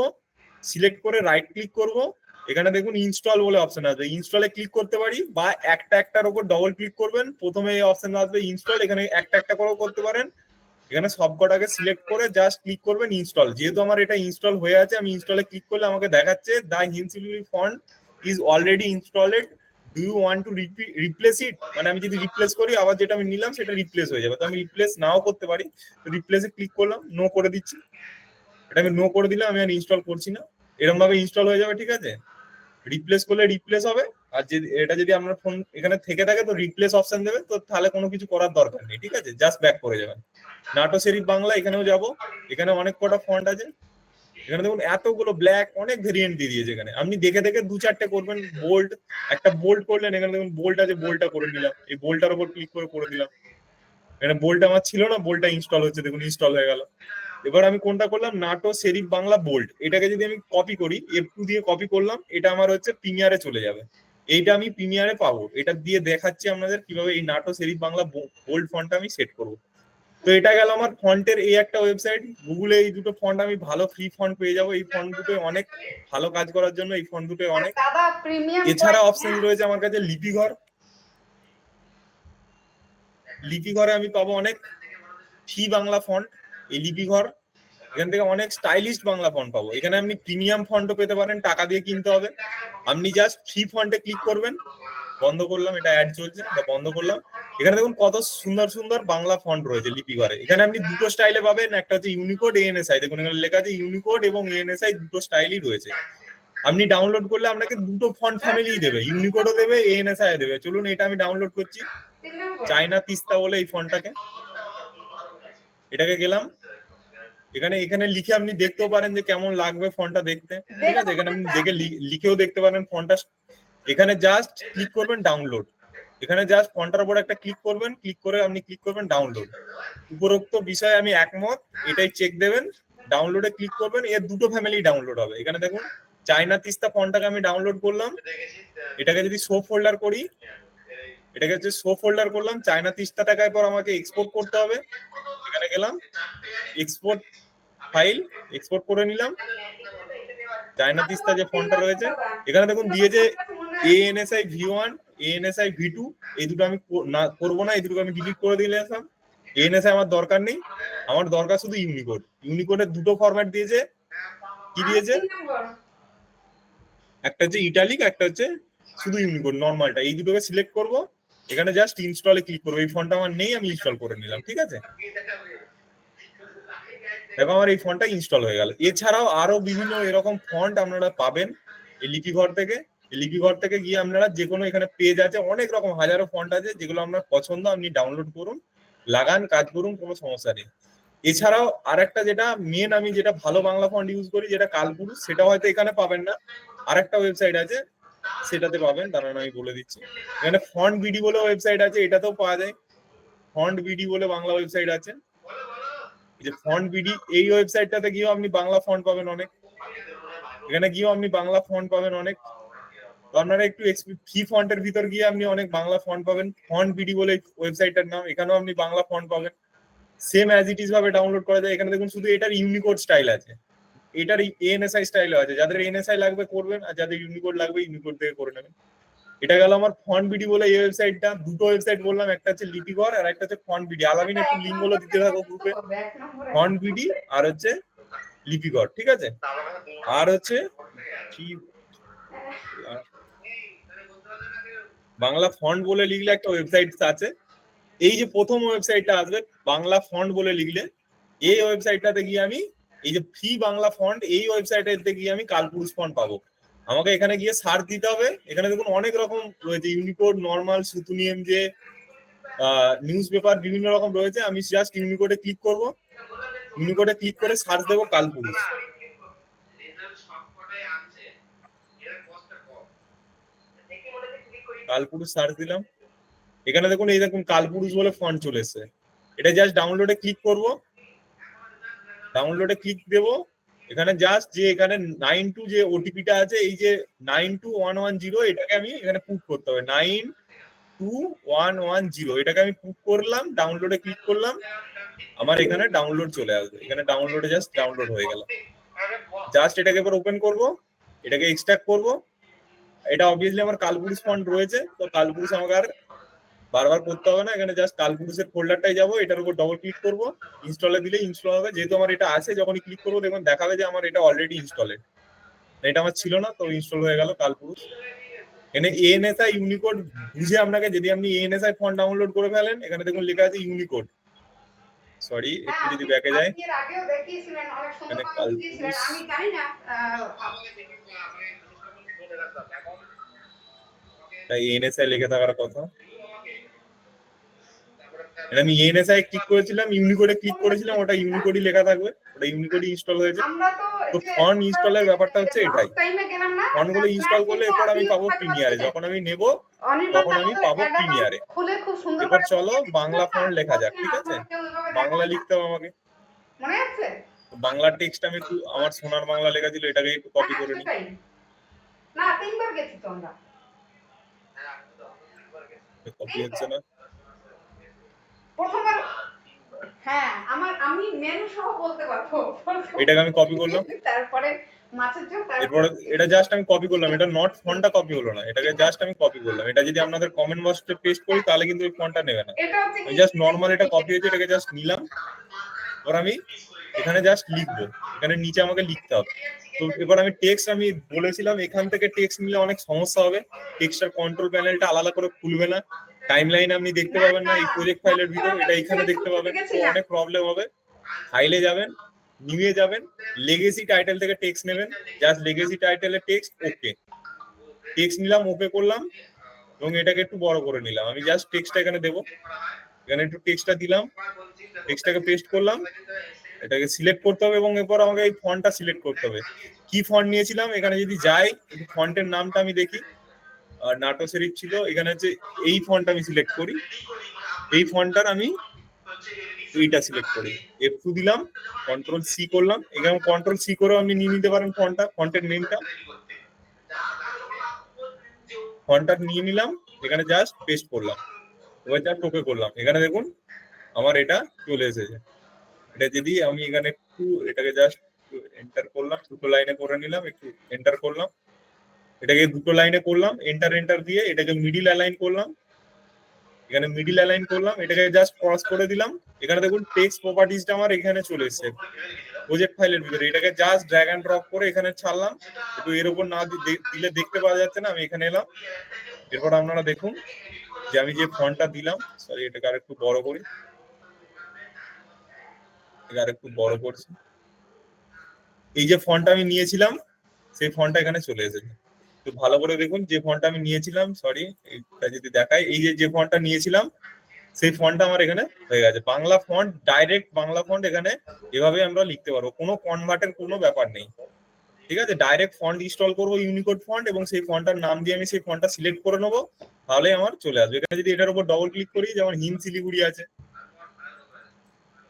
সিলেক্ট করে রাইট ক্লিক করব। এখানে দেখুন ইনস্টল বলে অপশন আসবে, ইনস্টলে ক্লিক করতে পারি, বা একটার উপর ডবল ক্লিক করবেন, প্রথমে এই অপশন আসবে ইনস্টল, এখানে একটা করেও করতে পারেন। এখানে সবকটাকে সিলেক্ট করে জাস্ট ক্লিক করবেন ইনস্টল। যেহেতু আমার এটা ইনস্টল হয়ে আছে, আমি ইনস্টলে ক্লিক করলে আমাকে দেখাচ্ছে the Hind Siliguri font is already installed, do you want to replace it. মানে আমি যদি রিপ্লেস করি, আবার যেটা আমি নিলাম সেটা রিপ্লেস হয়ে যাবে। তো আমি রিপ্লেস নাও করতে পারি, তো রিপ্লেসে ক্লিক করলাম, নো করে দিচ্ছি। এটা আমি নো করে দিলাম, আমি আর ইনস্টল করছি না, এরকম ভাবে ইনস্টল হয়ে যাবে, ঠিক আছে। রিপ্লেস করলে রিপ্লেস হবে। আর যদি এটা যদি আপনার ফোন এখানে থেকে থাকে, তো রিপ্লেস অপশন দেবে, তো তাহলে কোনো কিছু করার দরকার নেই, ঠিক আছে, জাস্ট ব্যাক করে যাবেন। নাটো সেরিফ বাংলা, এখানেও যাব। এখানে অনেক কটা ফন্ট আছে। এখানে দেখুন এতগুলো ব্ল্যাক, অনেক ভেরিয়েন্ট দিয়ে দিয়েছে। এখানে আপনি দেখে দেখে দু চারটে করবেন। বোল্ড, একটা বোল্ড করলেন, এখানে দেখুন বোল্ড আছে, বোল্ডটা করে নিলাম, এই বোল্ডটার উপর ক্লিক করে দিলাম। এখানে বোল্ডটা আমার ছিল না, বোল্ডটা ইনস্টল হচ্ছে, দেখুন ইনস্টল হয়ে গেল। এবার আমি কোনটা করলাম, নাটো সেরিফ বাংলা বোল্ড। এটাকে যদি আমি কপি করি, F2 দিয়ে কপি করলাম, এটা আমার হচ্ছে প্রিমিয়ারে চলে যাবে। এইটা আমি প্রিমিয়ারে পাবো, এটা দিয়ে দেখাচ্ছি আপনাদের কিভাবে এই নাটো সেরিফ বাংলা বোল্ড ফন্টটা আমি সেট করবো। তো এটা গেল আমার ফন্টের এই একটা ওয়েবসাইট। গুগলে এই দুটো ফন্ট আমি ভালো ফ্রি ফন্ট পেয়ে যাবো, এই ফন্ট দুটো অনেক ভালো কাজ করার জন্য, এই ফন্ট দুটো অনেক। এছাড়া অপশন রয়েছে আমার কাছে লিপিঘর। লিপিঘরে আমি পাবো অনেক ফ্রি বাংলা ফন্ট। এই লিপিঘর, এখান থেকে অনেক স্টাইলিশ বাংলা ফন্ট পাবো। এখানে আপনি প্রিমিয়াম ফন্টও পেতে পারেন, টাকা দিয়ে কিনতে হবে। আপনি জাস্ট ফ্রি ফন্টে ক্লিক করবেন। বন্ধ করলাম, এটা অ্যাড চলছে, এটা বন্ধ করলাম। এখানে দেখুন কত সুন্দর সুন্দর বাংলা ফন্ট রয়েছে লিপিঘরে। এখানে আপনি দুটো স্টাইলে পাবেন, একটা হচ্ছে ইউনিকোড, ANSI। দেখুন এখানে লেখা আছে ইউনিকোড এবং ANSI, দুটো স্টাইলই রয়েছে। আপনি ডাউনলোড করলে আপনাকে দুটো ফন্ট ফ্যামিলি দেবে, ইউনিকোডও দেবে, ANSI দেবে। চলুন এটা আমি ডাউনলোড করছি, চায়না তিস্তা বলে এই ফন্টটাকে। এটাকে গেলাম, এখানে এখানে লিখে আপনি দেখতেও পারেন যে কেমন লাগবে ফন্টটা দেখতে, ঠিক আছে। এখানে আপনি দেখে লিখেও দেখতে পারেন ফন্টটা। এখানে জাস্ট ক্লিক করবেন ডাউনলোড। এখানে জাস্ট ফন্টটার উপর একটা ক্লিক করবেন, ক্লিক করে আপনি ক্লিক করবেন ডাউনলোড। উপরোক্ত বিষয়ে আমি একমত, এটাই চেক দেবেন। ডাউনলোডে ক্লিক করবেন, এর দুটো ফ্যামিলি ডাউনলোড হবে। এখানে দেখুন চায়না তিস্তা ফন্টটাকে আমি ডাউনলোড করলাম। এটাকে যদি শো ফোল্ডার করি, এটাকে হচ্ছে শো ফোল্ডার করলাম, চায়না তিস্তাটাকে পর আমাকে এক্সপোর্ট করতে হবে। এখানে গেলাম, এক্সপোর্ট ফাইল, এক্সপোর্ট করে নিলাম। চায়না তিস্তা যে ফন্টটা রয়েছে, এখানে দেখুন দিয়েছে ANSI V1, ANSI V2। এই দুটো আমি করবো না, এই দুটো আমি ডিলিট করে দিলাম। ANSI আমার দরকার নেই, আমার দরকার শুধু ইউনিকোড। ইউনিকোডের দুটো ফরম্যাট দিয়েছে, কি দিয়েছে, একটা হচ্ছে ইটালিক, একটা হচ্ছে শুধু ইউনিকোড নর্মালটা। এই দুটোকে সিলেক্ট করব, এখানে জাস্ট ইনস্টলে ক্লিক করবো। এই ফন্টটা আমার নেই, আমি ইনস্টল করে নিলাম, ঠিক আছে। দেখো আমার এই ফন্টটা ইনস্টল হয়ে গেল। এছাড়াও আরো বিভিন্ন এরকম ফন্ট আপনারা পাবেন এই লিপিঘর থেকে। এই লিপিঘর থেকে গিয়ে আপনারা যে কোনো, এখানে পেজ আছে, অনেক রকম হাজারো ফন্ট আছে, যেগুলো আপনার পছন্দ আপনি ডাউনলোড করুন, লাগান, কাজ করুন, কোনো সমস্যা নেই। এছাড়াও আরেকটা যেটা মেন, আমি যেটা ভালো বাংলা ফন্ট ইউজ করি, যেটা কালপুরুষ, সেটা হয়তো এখানে পাবেন না। আরেকটা ওয়েবসাইট আছে, সেটাতে পাবেন, দাঁড়ান আমি বলে দিচ্ছি। এখানে ফন্ট বিডি বলে ওয়েবসাইট আছে, এটাতেও পাওয়া যায়। ফন্ট বিডি বলে বাংলা ওয়েবসাইট আছে, এই যে ফন্ট বিডি, এই ওয়েবসাইটটাতে গিয়েও আপনি বাংলা ফন্ট পাবেন অনেক, এখানে গিয়েও আপনি বাংলা ফন্ট পাবেন অনেক। তো আপনারা একটু ফ্রি ফন্টের ভিতর গিয়ে আপনি অনেক বাংলা ফন্ট পাবেন। ফন্ট বিডি বলে ওয়েবসাইটটার নাম, এখানেও আপনি বাংলা ফন্ট পাবেন। সেম অ্যাজ ইট ইজ ভাবে ডাউনলোড করা যায়। এখানে দেখুন শুধু এটার ইউনিকোড স্টাইল আছে, এটার এএনএসআই স্টাইলও আছে। যাদের এএনএসআই লাগবে করবেন, আর যাদের ইউনিকোড লাগবে ইউনিকোড থেকে করে নেবেন। এটা গেল আমার ফন্ট বিডি বলে এই ওয়েবসাইটটা। দুটো ওয়েবসাইট বললাম, একটা হচ্ছে লিপিকর আর একটা হচ্ছে ফন্ট বিডি। আলামিন একটু লিঙ্ক গুলো দিতে থাকো গ্রুপে, ফন্ট বিডি আর হচ্ছে লিপিকর, ঠিক আছে? আর হচ্ছে কি বাংলা ফন্ট বলে লিখলে একটা ওয়েবসাইট আছে, এই যে প্রথম ওয়েবসাইটটা আসবে বাংলা ফন্ট বলে লিখলে, এই ওয়েবসাইটটাতে গিয়ে আমি এই যে ফ্রি বাংলা ফন্ট, এই ওয়েবসাইটে গিয়ে আমি কালপুরুষ ফন্ট পাবো। আমাকে এখানে গিয়ে সার্চ দিতে হবে। এখানে দেখুন অনেক রকম রয়েছে, ইউনিকোড, নর্মাল, সুতুনিয়াম, যে নিউজ পেপার, বিভিন্ন রকম রয়েছে। আমি জাস্ট ইউনিকোডে ক্লিক করব, ইউনিকোডে ক্লিক করে সার্চ দেবো কালপুরুষ। কালপুরুষ সার্চ দিলাম, এখানে দেখুন এই দেখুন কালপুরুষ বলে ফন্ট চলে এসেছে। এটা জাস্ট ডাউনলোডে ক্লিক করব, ডাউনলোডে ক্লিক দেব। এখানে জাস্ট যে এখানে 92 যে ওটিপিটা আছে, এই যে 92110, এটাকে আমি এখানে পুট করতে হবে। 92110 এটাকে আমি পুট করলাম, ডাউনলোডে ক্লিক করলাম, আমার এখানে ডাউনলোড চলে আসবে। এখানে ডাউনলোডে জাস্ট ডাউনলোড হয়ে গেল। জাস্ট এটাকে এবার ওপেন করব, এটাকে এক্সট্রাক্ট করব। এটা অবভিয়াসলি আমার কালপুরুষ ফন্ট রয়েছে, তো কালপুরুষ আমাকে আর বারবার করতে হবে না। এখানে জাস্ট কালপুরুষের ফোল্ডারটাই যাবো, এটার উপর ডবল ক্লিক করবো, ইনস্টলে দিলে ইনস্টল হবে। যেহেতু আমার এটা আছে, যখনই ক্লিক করবো দেখুন দেখাবে যে আমার এটা অলরেডি ইনস্টলেড। এটা আমার ছিল না, তো ইনস্টল হয়ে গেল কালপুরুষ। এখানে এএনএসআই ইউনিকোড বুঝে আপনাকে, যদি আপনি এএনএসআই ফন্ট ডাউনলোড করে ফেলেন, এখানে দেখুন লেখা আছে ইউনিকোড। সরি, একটু যদি ব্যাকে যায়, এখানে কালপুরুষ, তাই এএনএসআই লিখে থাকার কথা। আমি এএনএসআই ক্লিক করেছিলাম, ইউনিকোডে ক্লিক করেছিলাম, ওটা ইউনিকোডই লেখা থাকবে, ওটা ইউনিকোডই ইনস্টল হয়েছে। তো ফন্ট ইনস্টলের ব্যাপারটা হচ্ছে এটাই, ফন্টগুলো ইনস্টল করলে এরপর আমি পাবো প্রিমিয়ারে, যখন আমি নেব তখন আমি পাবো প্রিমিয়ারে। এবার চলো বাংলা ফন্ট লেখা যাক, ঠিক আছে? বাংলা লিখতে হবে আমাকে, মনে আছে? বাংলা টেক্সট আমি একটু, আমার সোনার বাংলা লেখা ছিল, এটাকে একটু কপি করে নিই। না, তিনবার গেছি তো আমরা। কপি হচ্ছে না, প্রথমবার, হ্যাঁ, আমি মেনু সহ বলতে পারবো। এটাকে আমি কপি করলাম, তারপরে মাছের ঝোল, এরপরে এটা জাস্ট আমি কপি করলাম। এটা নট ফন্টটা কপি হলো না, এটাকে জাস্ট আমি কপি করলাম। এটা যদি আপনাদের কমেন্ট বক্সে পেস্ট করি তাহলে কিন্তু এই ফন্টটা নেবে না। এটা হচ্ছে আমি জাস্ট নরমাল এটা কপি হয়েছে, এটাকে জাস্ট নিলাম। এবার আমি এখানে জাস্ট লিখবো, এখানে নিচে আমাকে লিখতে হবে। তো এবার আমি টেক্সট, আমি বলেছিলাম এখান থেকে টেক্সট নিলে অনেক সমস্যা হবে, টেক্সটের কন্ট্রোল প্যানেলটা আলাদা করে খুলবে না, টাইমলাইন আপনি দেখতে পাবেন না এই প্রজেক্ট ফাইলের ভিতর, এটা এখানে দেখতে পাবেন। তো অনেক প্রবলেম হবে। ফাইলে যাবেন, নিয়ে যাবেন, লেগেসি টাইটেল থেকে টেক্সট নেবেন, জাস্ট লেগেসি টাইটেলের টেক্সট, ওকে টেক্সট নিলাম, ওকে করলাম, এবং এটাকে একটু বড় করে নিলাম। আমি জাস্ট টেক্সটটা এখানে দেবো, এখানে একটু টেক্সটটা দিলাম, টেক্সটটাকে পেস্ট করলাম, এটাকে সিলেক্ট করতে হবে, এবং এরপর আমাকে এই ফন্টটা সিলেক্ট করতে হবে। কি ফন্ট নিয়েছিলাম, এখানে যদি যাই একটু ফন্টের নামটা আমি দেখি, নাটো সেরিফ ছিল, এখানে হচ্ছে এই ফন্ট আমি সিলেক্ট করি, এই ফন্টটার আমি এইটা সিলেক্ট করি, F2 দিলাম, কন্ট্রোল সি করলাম। এখানে কন্ট্রোল সি করেও আপনি নিয়ে নিতে পারেন ফন্টটা, ফন্টের নেমটা, ফন্টটা নিয়ে নিলাম, এখানে জাস্ট পেস্ট করলাম, এবার জাস্ট ওকে করলাম। এখানে দেখুন আমার এটা চলে এসেছে। এটা যদি আমি এখানে একটু এটাকে জাস্ট এন্টার করলাম, দুটো লাইনে করে নিলাম, একটু এন্টার করলাম, এটাকে দুটো লাইনে করলাম, এন্টার এন্টার দিয়ে এটাকে মিডিল অ্যালাইন করলাম, এখানে মিডিল অ্যালাইন করলাম, এটাকে জাস্ট ক্রস করে দিলাম। এখানে দেখুন টেক্সট প্রপার্টিজটা আমার এখানে চলে এসেছে প্রজেক্ট ফাইলের ভিতরে, এটাকে জাস্ট ড্র্যাগ এন্ড ড্রপ করে এখানে ছাড়লাম। একটু এর উপর না দিলে দেখতে পাওয়া যাচ্ছে না, আমি এখানে এলাম। এরপর আপনারা দেখুন যে আমি যে ফন্টটা দিলাম, সরি এটাকে আর একটু বড় করি, আর একটু বড় করছি, এই যে ফন্টটা আমি নিয়েছিলাম সেই ফন্টটা এখানে চলে এসেছে। তো ভালো করে দেখুন যে ফন্টটা আমি নিয়েছিলাম, সরি এটা যদি দেখাই, এই যে ফন্টটা নিয়েছিলাম সেই ফন্টটা আমার এখানে হয়ে গেছে Bangla font, direct Bangla font. এখানে এভাবে আমরা লিখতে পারবো, কোনো কনভার্টের কোনো ব্যাপার নেই, ঠিক আছে? ডাইরেক্ট ফন্ট ইনস্টল করবো, ইউনিকোড ফন্ট, এবং সেই ফন্টটার নাম দিয়ে আমি সেই ফন্টটা সিলেক্ট করে নেবো, তাহলে আমার চলে আসবে। এখানে যদি এটার উপর ডবল ক্লিক করি, যেমন হিম শিলিগুড়ি আছে,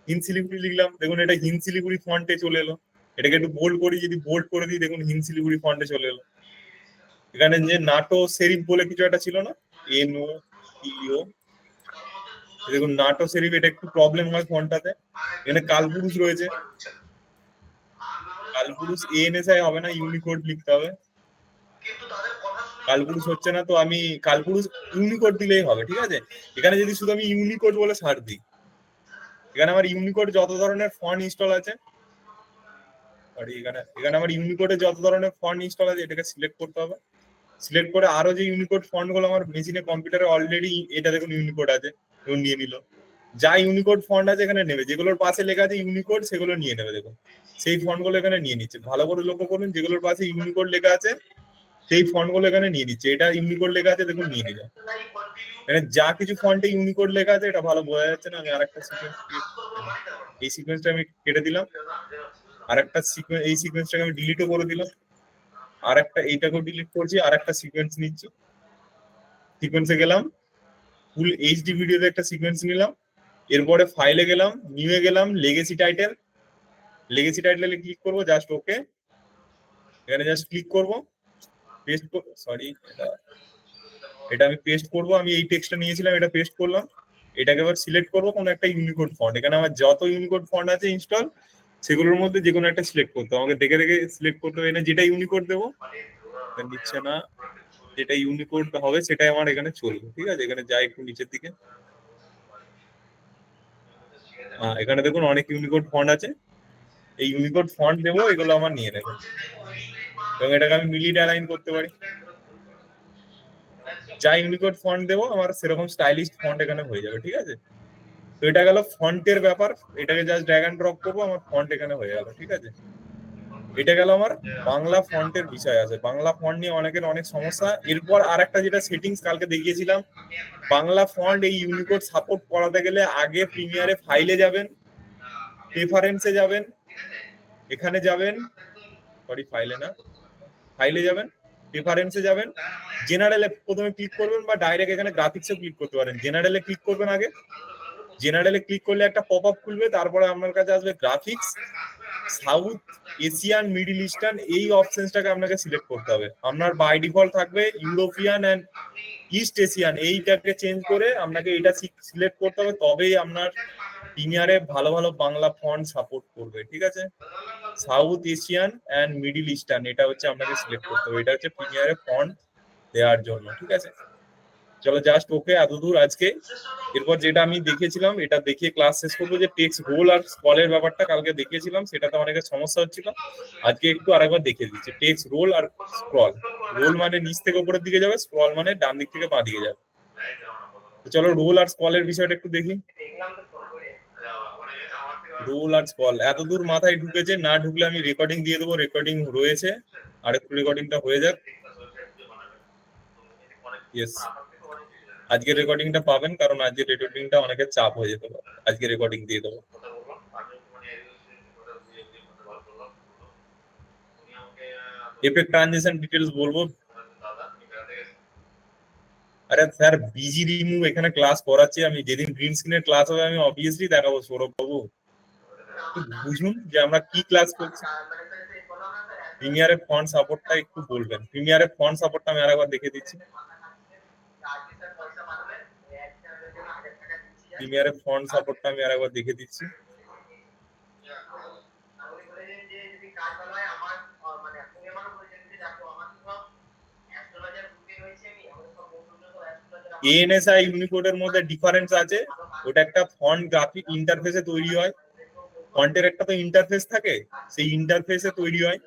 হিন শিলিগুড়ি লিখলাম, দেখুন এটা হিন শিলিগুড়ি ফন্টে চলে এলো। এটাকে একটু বোল্ড করি, যদি বোল্ড করে দিই দেখুন হিন শিলিগুড়ি ফন্টে চলে এলো। এখানে যে নাটো সেরিফ বলে কিছু একটা ছিল না, NOTO, দেখুন নাটো সেরিফ, এটা একটু প্রবলেম হয় ফন্টটাতে। এখানে কালপুরুষ রয়েছে, কালপুরুষ ANSI হবে না, ইউনিকোড লিখতে হবে। কালপুরুষ হচ্ছে না, তো আমি কালপুরুষ ইউনিকোড দিলেই হবে, ঠিক আছে। এখানে যদি শুধু আমি ইউনিকোড বলে সার্চ দিই, এখানে আমার ইউনিকোড যত ধরনের ফন্ট ইনস্টল আছে, এখানে আমার ইউনিকোডে যত ধরনের ফন্ট ইনস্টল আছে এটাকে সিলেক্ট করতে হবে। সিলেক্ট করে আরো যে ইউনিকোড ফন্ট গুলো আমার মেশিনে কম্পিউটারে অলরেডি, এটা দেখুন ইউনিকোড আছে, এবং নিয়ে নিল। যা ইউনিকোড ফন্ট আছে এখানে নেবে, যেগুলোর পাশে লেখা আছে ইউনিকোড সেগুলো নিয়ে নেবে, দেখুন সেই ফন্ট গুলো এখানে নিয়ে নিচ্ছে। ভালো করে লক্ষ্য করুন, যেগুলোর পাশে ইউনিকোড লেখা আছে সেই ফন্ট গুলো এখানে নিয়ে নিচ্ছে। এটা ইউনিকোড লেখা আছে, দেখুন নিয়ে নিল। এখানে যা কিছু ফন্টে ইউনিকোড লেখা আছে এটা ভালো বোঝা যাচ্ছে না, আমি আরেকটা সিকোয়েন্স, এই সিকোয়েন্সটা আমি কেটে দিলাম, আরেকটা সিকোয়েন্স, এই সিকোয়েন্সটাকে আমি ডিলিটও করে দিলাম, আরেকটা এইটাকেও ডিলিট করছি, আরেকটা সিকোয়েন্স নিচ্ছি। সিকোয়েন্সে গেলাম, ফুল এইচডি ভিডিওতে একটা সিকোয়েন্স নিলাম, এরপরে ফাইলে গেলাম, নিউয়ে গেলাম, লেগেসি টাইটেল, লেগেসি টাইটেলে ক্লিক করব, জাস্ট ওকে, এখানে জাস্ট ক্লিক করব, পেস্ট, সরি এটা আমি পেস্ট করব। আমি এই টেক্সটটা নিয়েছিলাম, এটা পেস্ট করলাম। এটাকে এবার সিলেক্ট করব কোন একটা ইউনিকোড ফন্ট, এখানে আমার যত ইউনিকোড ফন্ট আছে ইনস্টল সেগুলোর মধ্যে যে কোনো একটা সিলেক্ট করতে হবে, আমাকে দেখে দেখে সিলেক্ট করতে হবে। এখানে যেটা ইউনিকোড দেবো দিচ্ছে না, যেটা ইউনিকোড হবে সেটাই আমার এখানে চলবে, ঠিক আছে। এখানে যাই একটু নিচের দিকে, এখানে দেখুন অনেক ইউনিকোড ফন্ট আছে, এই ইউনিকোড ফন্ট দেবো, এগুলো আমার নিয়ে নেবে, এবং এটাকে আমি মিলিয়ে অ্যালাইন করতে পারি। যা ইউনিকোড ফন্ট দেবো আমার সেরকম স্টাইলিশ ফন্ট এখানে হয়ে যাবে, ঠিক আছে। তো এটা গেল ফন্টের ব্যাপার, এটাকে জাস্ট ড্র্যাগ এন্ড ড্রপ করবো, আমার ফন্ট এখানে হয়ে গেল, ঠিক আছে। এটা গেল আমার বাংলা ফন্টের বিষয় আছে। বাংলা ফন্ট নিয়ে অনেকের অনেক সমস্যা। এরপর আর একটা যেটা সেটিংস কালকে দেখিয়েছিলাম, বাংলা ফন্ট এই ইউনিকোড সাপোর্ট করাতে গেলে আগে প্রিমিয়ারে ফাইলে যাবেন, প্রেফারেন্সে যাবেন, এখানে যাবেন, সরি ফাইলে না, ফাইলে যাবেন, প্রেফারেন্সে যাবেন, জেনারেলে প্রথমে ক্লিক করবেন, বা ডাইরেক্ট এখানে গ্রাফিক্সে ক্লিক করতে পারেন। জেনারেলে ক্লিক করবেন আগে, জেনারেলে ক্লিক করলে একটা পপ আপ খুলবে, তারপরে আপনার কাছে আসবে graphics, south Asian, middle eastern, এই অপশনসটাকে আপনাকে সিলেক্ট করতে হবে। আপনার বাই ডিফল্ট থাকবে ইউরোপিয়ান এন্ড ইস্ট এশিয়ান, এইটাকে চেঞ্জ করে আপনাকে এটা সিলেক্ট করতে হবে, তবেই আপনার প্রিমিয়ারে ভালো ভালো বাংলা ফন্ট সাপোর্ট করবে, ঠিক আছে। South Asian and Middle Eastern, এটা হচ্ছে আপনাকে সিলেক্ট করতে হবে, এটা হচ্ছে প্রিমিয়ারে ফন্ট দেওয়ার জন্য, ঠিক আছে। চলো জাস্ট ওকে, এতদূর আজকে। এরপর যেটা আমি দেখেছিলাম এটা দেখিয়ে ক্লাস শেষ করবো, যে টেক্সট রোল আর স্ক্রলের ব্যাপারটা কালকে দেখিয়েছিলাম, সেটাতে অনেকের সমস্যা হচ্ছিল, আজকে একটু আরেকবার দেখিয়ে দিচ্ছি। টেক্সট রোল আর স্ক্রল, রোল মানে নিচ থেকে উপরের দিকে যাবে, স্ক্রল মানে ডান দিক থেকে বাঁ দিকে যাবে। তো চলো রোল আর স্ক্রলের বিষয়টা একটু দেখি। রোল আর স্ক্রল এতদূর মাথায় ঢুকেছে, না ঢুকলে আমি রেকর্ডিং দিয়ে দেবো, রেকর্ডিং রয়েছে, আরেকটু রেকর্ডিংটা হয়ে যাক। ইয়েস, আজকের রেকর্ডিংটা পাবেন, কারণ আজকের রেকর্ডিংটা অনেকের চাপ হয়ে যেতে পারে, আজকে রেকর্ডিং দিয়ে দেবো। এফেক্ট ট্রানজিশন ডিটেলস বলবো। আরে স্যার বিজি রিমুভ এখানে ক্লাস করাচ্ছি আমি, যেদিন গ্রিন স্ক্রিনের ক্লাস হবে আমি অবভিয়াসলি দেখাবো সৌরভ বাবু, বুঝুন যে আমরা কি ক্লাস করছি। প্রিমিয়ারে ফন্ট সাপোর্টটা একটু বলবেন, প্রিমিয়ারে ফন্ট সাপোর্টটা আমি আরেকবার দেখে দিচ্ছি। প্রিমিয়ারে ফন্ট সাপোর্টটা আমি আরেকবার দেখে দিচ্ছি। ANSI ইউনিকোডের মধ্যে ডিফারেন্স আছে, ওটা একটা ফন্ট গ্রাফিক ইন্টারফেসে তৈরি হয়, ফন্টের একটা তো ইন্টারফেস থাকে, সেই ইন্টারফেসে তৈরি হয়।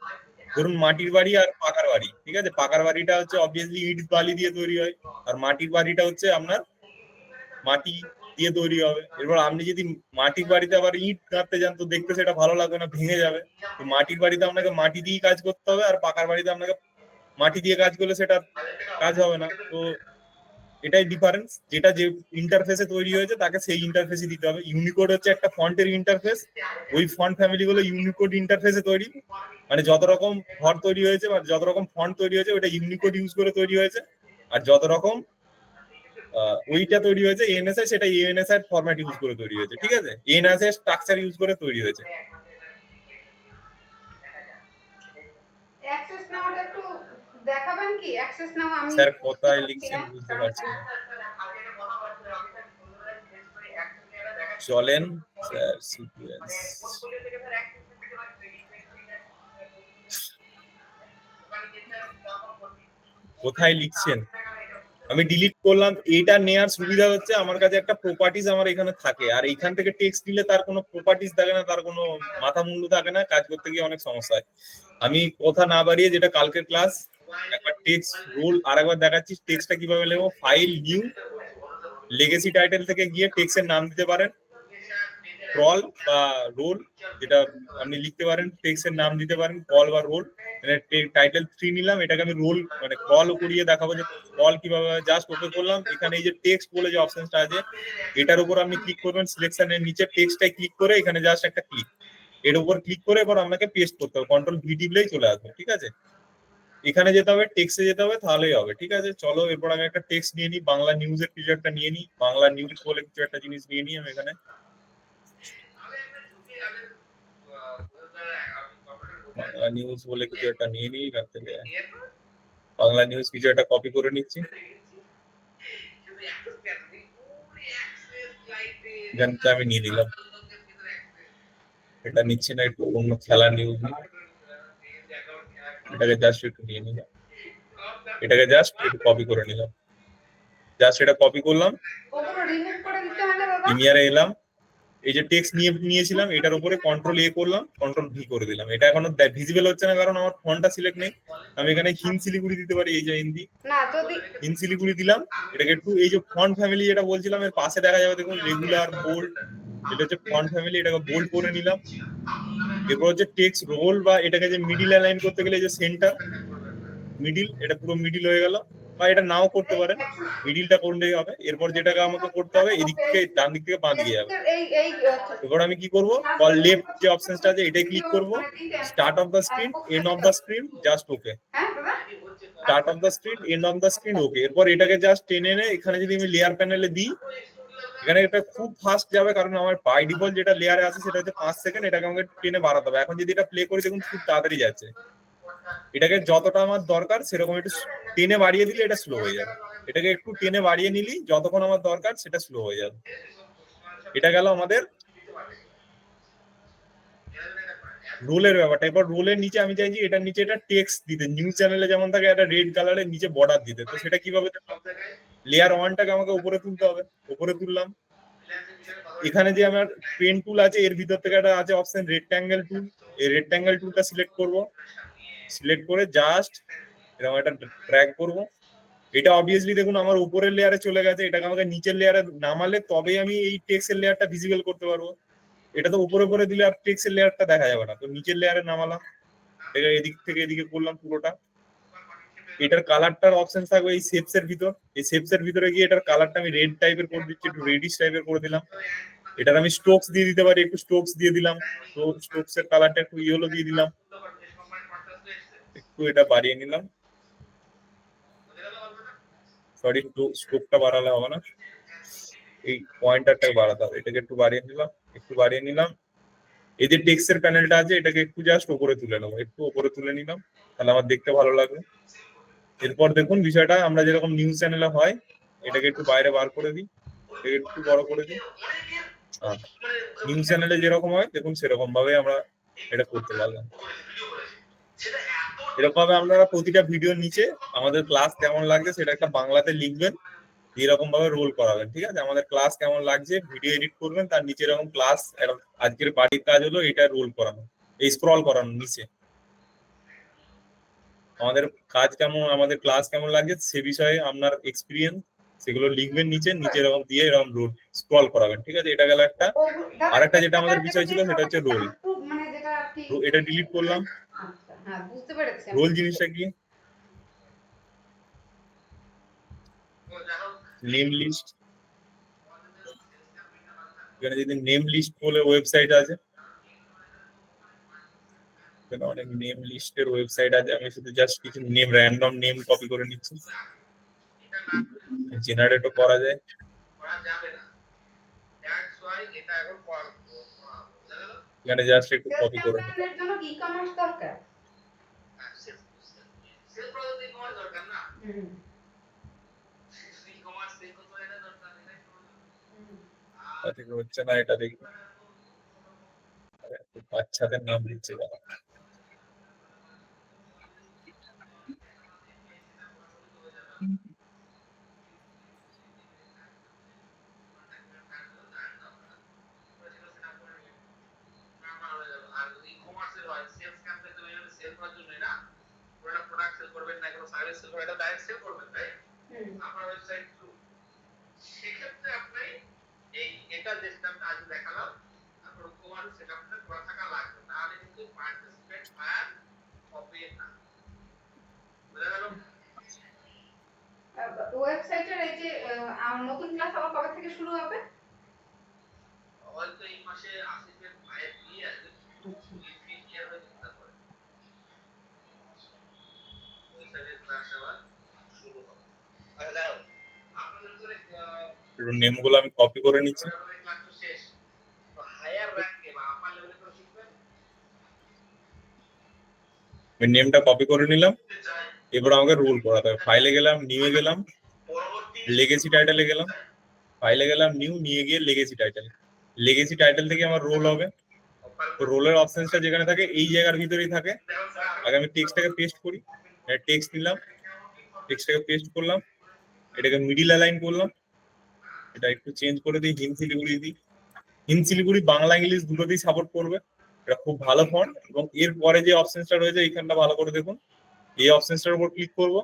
ধরুন মাটির বাড়ি আর পাকার বাড়ি, ঠিক আছে, পাকার বাড়িটা হচ্ছে অবভিয়াসলি ইট বালি দিয়ে তৈরি হয়, আর মাটির বাড়িটা হচ্ছে আপনার মাটি দিয়ে তৈরি হবে। এরপর আপনি যদি মাটির বাড়িতে আবার ইট গাঁথতে যান তো দেখতে সেটা ভালো লাগবে না, ভেঙে যাবে। মাটির বাড়িতে আপনাকে মাটি দিয়েই কাজ করতে হবে, আর পাকার বাড়িতে আপনাকে মাটি দিয়ে কাজ করলে সেটা কাজ হবে না। তো এটাই ডিফারেন্স, যেটা যে ইন্টারফেসে তৈরি হয়েছে তাকে সেই ইন্টারফেসই দিতে হবে। ইউনিকোড হচ্ছে একটা ফন্টের ইন্টারফেস, ওই ফন্ট ফ্যামিলি গুলো ইউনিকোড ইন্টারফেসে তৈরি, মানে যত রকম ঘর তৈরি হয়েছে বা যত রকম ফন্ট তৈরি হয়েছে ওটা ইউনিকোড ইউজ করে তৈরি হয়েছে। আর যত রকম ওইটা তৈরি হয়েছে এএনএসআই, সেটা এএনএসআই ফরম্যাট ইউজ করে তৈরি হয়েছে, ঠিক আছে? এএনএসআই স্ট্রাকচার ইউজ করে তৈরি হয়েছে। অ্যাক্সেস নাওটা একটু দেখাবেন কি? অ্যাক্সেস নাও আমি স্যার কোথায় লিখছেন বুঝতে পারছি না। চলেন স্যার সিকোয়েন্স কোথায় লিখছেন? আমি ডিলিট করলাম। এটা নেয়ার সুবিধা হচ্ছে আমার কাছে একটা প্রপার্টিজ আমার এখানে থাকে, আর এইখান থেকে টেক্সট দিলে তার কোনো প্রপার্টিজ থাকে না, তার কোনো মাথা মুন্ডু থাকে না, কাজ করতে গিয়ে অনেক সমস্যা হয়। আমি কথা না বাড়িয়ে, যেটা কালকের ক্লাস, একবার টেক্সট রোল আর একবার দেখাচ্ছি। টেক্সটটা কিভাবে লিখবো, ফাইল নিউ লেগেসি টাইটেল থেকে গিয়ে টেক্সটের নাম দিতে পারেন, কল বা রোল, যেটা আপনি লিখতে পারেন, টেক্সটের নাম দিতে পারেন কল বা রোল। টাইটেল 3 নিলাম, এটাকে আমি রোল মানে কল করিয়ে দেখাবো যে কল কিভাবে। জাস্ট ওকে করলাম। এখানে এই যে টেক্সট বলে যে অপশনটা আছে, এটার উপর আপনি ক্লিক করবেন, সিলেকশনের নিচে টেক্সটটাই ক্লিক করে এখানে জাস্ট একটা ক্লিক, এর উপর ক্লিক করে এবার আপনাকে পেস্ট করতে হবে, কন্ট্রোল ভি টিপলেই চলে আসবে, ঠিক আছে? এখানে যেতে হবে, টেক্সটে যেতে হবে, তাহলেই হবে, ঠিক আছে? চলো এরপর আমি একটা টেক্সট নিয়ে নিই, বাংলা নিউজের কিছু একটা নিয়ে নিই, বাংলা নিউজ বলে কিছু একটা জিনিস নিয়ে নিই আমি এখানে। বাংলা নিউজ বলে কিছু একটা নিয়ে নিই এখান থেকে। বাংলা নিউজ কিছু একটা কপি করে নিচ্ছি, এখানটা আমি নিয়ে নিলাম। এটা নিচ্ছি না, একটু অন্য খেলার নিউজ নিই, এটাকে জাস্ট একটু নিয়ে নিলাম, এটাকে জাস্ট একটু কপি করে নিলাম। জাস্ট এটা কপি করলাম, ওগুলো রিমুভ করে দিতে হয় না দাদা? প্রিমিয়ারে এলাম, এই যে টেক্সট নিয়েছিলাম এটার উপরে কন্ট্রোল এ করলাম, কন্ট্রোল ভি করে দিলাম। এটা এখনো ভিজিবল হচ্ছে না কারণ আমার ফন্টটা সিলেক্ট নেই। আমি এখানে হিন্দ শিলিগুড়ি দিতে পারি, এই যে হিন্দি, না যদি হিন্দ শিলিগুড়ি দিলাম। এটাকে একটু এই যে ফন্ট ফ্যামিলি যেটা বলছিলাম এর পাশে দেখা যাবে, দেখুন রেগুলার বোল্ড, এটা হচ্ছে ফন্ট ফ্যামিলি, এটাকে বোল্ড করে নিলাম। এরপর হচ্ছে টেক্সট রোল বা এটাকে যে মিডিল অ্যালাইন করতে গেলে যে সেন্টার মিডিল, এটা পুরো মিডিল হয়ে গেল, বা এটা নাও করতে পারেন, মিডিলটা করলেই হবে। এরপর যেটাকে আমাকে করতে হবে, এদিক থেকে ডান দিক থেকে বাঁ দিকে যাবে। এই এবার আমি কি করব, কল লেফট যে অপশনটা আছে এটাই ক্লিক করব, start of the screen, end of the screen, just okay. হ্যাঁ দাদা start of the screen, end of the screen, okay. এরপর এটাকে জাস্ট টেনে এনে এখানে যদি আমি লেয়ার প্যানেলে দিই, এখানে এটা খুব ফাস্ট যাবে কারণ আমার বাই ডিফল্ট যেটা লেয়ারে আছে সেটা হচ্ছে 5 সেকেন্ড, এটাকে আমাকে টেনে বাড়াতে হবে। এখন যদি এটা প্লে করি দেখুন খুব তাড়াতাড়ি যাচ্ছে। এটাকে যতটা আমার দরকার সেরকম একটু টেনে বাড়িয়ে দিলে এটা স্লো হয়ে যাবে, এটাকে একটু টেনে বাড়িয়ে নিলি যতক্ষণ আমার দরকার সেটা স্লো হয়ে যাবে। এটা গেল আমাদের রোলের ব্যাপারটা। এবার রোলের নিচে আমি চাইছি এটার নিচে এটা টেক্সট দিতে, নিউজ চ্যানেলে যেমন থাকে একটা রেড কালারের নিচে বর্ডার দিতে। তো সেটা কিভাবে, লেয়ার 1টাকে আমাকে উপরে তুলতে হবে, উপরে তুললাম। এখানে যে আমার পেন টুল আছে এর ভিতর থেকে একটা আছে অপশন রেক্ট্যাঙ্গেল টুল, এই রেক্ট্যাঙ্গেল টুলটা সিলেক্ট করব, সিলেক্ট করে জাস্ট এরকম একটা ড্র্যাগ করব। এটা অবভিয়াসলি দেখুন আমার উপরের লেয়ারে চলে গেছে, এটাকে আমাকে নিচের লেয়ারে নামালে তবেই আমি এই টেক্সটের লেয়ারটা ভিজিবল করতে পারবো। এটা তো উপরে করে দিলে আর টেক্সটের লেয়ারটা দেখা যাবে না। তো নিচের লেয়ারে নামালাম, এটা এদিক থেকে এদিকে করলাম পুরোটা। এটার কালারটার অপশন থাকবে এই শেপস এর ভিতর, এই শেপস এর ভিতরে গিয়ে এটার কালারটা আমি রেড টাইপের করে দিচ্ছি, একটু রেডিশ টাইপের করে দিলাম। এটার আমি স্ট্রোকস দিয়ে দিতে পারি, একটু স্ট্রোকস দিয়ে দিলাম, তো স্ট্রোকস এর কালারটা একটু ইয়েলো দিয়ে দিলাম, একটু এটা বাড়িয়ে নিলাম। সরি, স্ট্রোকটা বাড়ালে হবে না, এই পয়েন্টারটাকে বাড়াতে হবে, এটাকে একটু বাড়িয়ে নিলাম, একটু বাড়িয়ে নিলাম। এই যে টেক্সটের প্যানেলটা আছে এটাকে একটু জাস্ট উপরে তুলে নেবো, একটু উপরে তুলে নিলাম, তাহলে আমার দেখতে ভালো লাগবে। এরপর দেখুন বিষয়টা আমরা যেরকম নিউজ চ্যানেলে হয়, এটাকে একটু বাইরে বার করে দিই, এটাকে একটু বড় করে দিই। নিউজ চ্যানেলে যেরকম হয় দেখুন সেরকম ভাবে আমরা এটা করতে পারলাম। এরকম ভাবে আপনারা প্রতিটা ভিডিওর নিচে আমাদের ক্লাস কেমন লাগছে সেটা একটা বাংলাতে লিখবেন, এরকম ভাবে রোল করাবেন, ঠিক আছে? আমাদের ক্লাস কেমন লাগছে ভিডিও এডিট করবেন, তার নিচে এরকম ক্লাস, আজকের বাড়ির কাজ হলো এটা রোল করানো, এই স্ক্রল করানো নিচে। আমাদের কাজ কেমন, আমাদের ক্লাস কেমন লাগছে সে বিষয়ে আপনার এক্সপিরিয়েন্স সেগুলো লিখবেন নিচে, নিচে এরকম দিয়ে এরকম রোল স্ক্রল করাবেন, ঠিক আছে? এটা গেল একটা। আরেকটা যেটা আমাদের বিষয় ছিল সেটা হচ্ছে রোল, মানে যেটা এটা ডিলিট করলাম। আচ্ছা হ্যাঁ বুঝতে পেরেছি। রোল জিনিসটা কি, নেম লিস্ট, এখানে যদি নেম লিস্ট বলে ওয়েবসাইট আছে, এখানে অনেক নেম লিস্টের ওয়েবসাইট আছে, আমি শুধু জাস্ট কিছু নেম, র্যান্ডম নেম কপি করে নিচ্ছি। জেনারেটও করা যায়। করা যাবে না। দ্যাটস ওয়াই এটা এখন করা বুঝা গেল? এখানে জাস্ট একটু সেলস কপি করে নিই। ক্যাম্পেইনের জন্য কি ই-কমার্স দরকার? সেল প্রযুক্তি ই-কমার্স দরকার না। হুম। ই-কমার্স সেল করতে এটা দরকার এটাই তো। এটা থেকে হচ্ছে না, এটা দেখি। বাচ্চাদের নাম দিচ্ছে যারা। আর ই-কমার্সের হয় সেলস ক্যাম্পেইন তো এখানে সেল করার জন্যই না। পুরো প্রোডাক্ট সেল করবেন না, কোনো সার্ভিস সেল করবেন, এটা ডাইরেক্ট সেল করবেন, তাই? আপনার ওয়েবসাইট থ্রু। সেক্ষেত্রে আপনি এটা যে সিস্টেমটা আজ দেখালাম, আপনার ই-কমার্স সেটআপটা করা থাকা লাগবে। নাহলে কিন্তু পার্টিসিপেট ফায়ার হবে না। বুঝা গেল? ওয়েবসাইটের এই যে নতুন ক্লাস আবার কবে থেকে শুরু হবে? হয়তো এই মাসে আসিফের ভাইয়ের বিয়ে আছে। বিয়ে হয়ে যেতে তারপরে ওয়েবসাইটের ক্লাস আবার শুরু হবে। আচ্ছা যাও, আপনাদের ভিতরে একটু নেমগুলো আমি কপি করে নিচ্ছি। ক্লাস তো শেষ। তো হায়ার র্যাঙ্কে বা আপার লেভেলে করে শিখবেন। আমি নেমটা কপি করে নিলাম। এবার আমাকে রোল করাতে হবে। ফাইলে গেলাম, নিউয়ে গেলাম, পরবর্তী লেগেসি টাইটেলে গেলাম, ফাইলে গেলাম, নিউ, নিয়ে গিয়ে লেগেসি টাইটেল। লেগেসি টাইটেল থেকে আমার রোল হবে। তো রোলের অপশনসটা যেখানে থাকে এই জায়গার ভিতরেই থাকে। আগে আমি টেক্সটটাকে পেস্ট করি। টেক্সট নিলাম, টেক্সটটাকে পেস্ট করলাম, এটাকে মিডিল অ্যালাইন করলাম, এটা একটু চেঞ্জ করে দিই, হিন্দ শিলিগুড়ি দিই। হিন্দ শিলিগুড়ি বাংলা ইংলিশ দুটোতেই সাপোর্ট করবে, এটা খুব ভালো ফন্ট। এবং এর পরে যে অপশনসটা রয়েছে এইখানটা ভালো করে দেখুন, এই অপশনসটার উপর ক্লিক করব।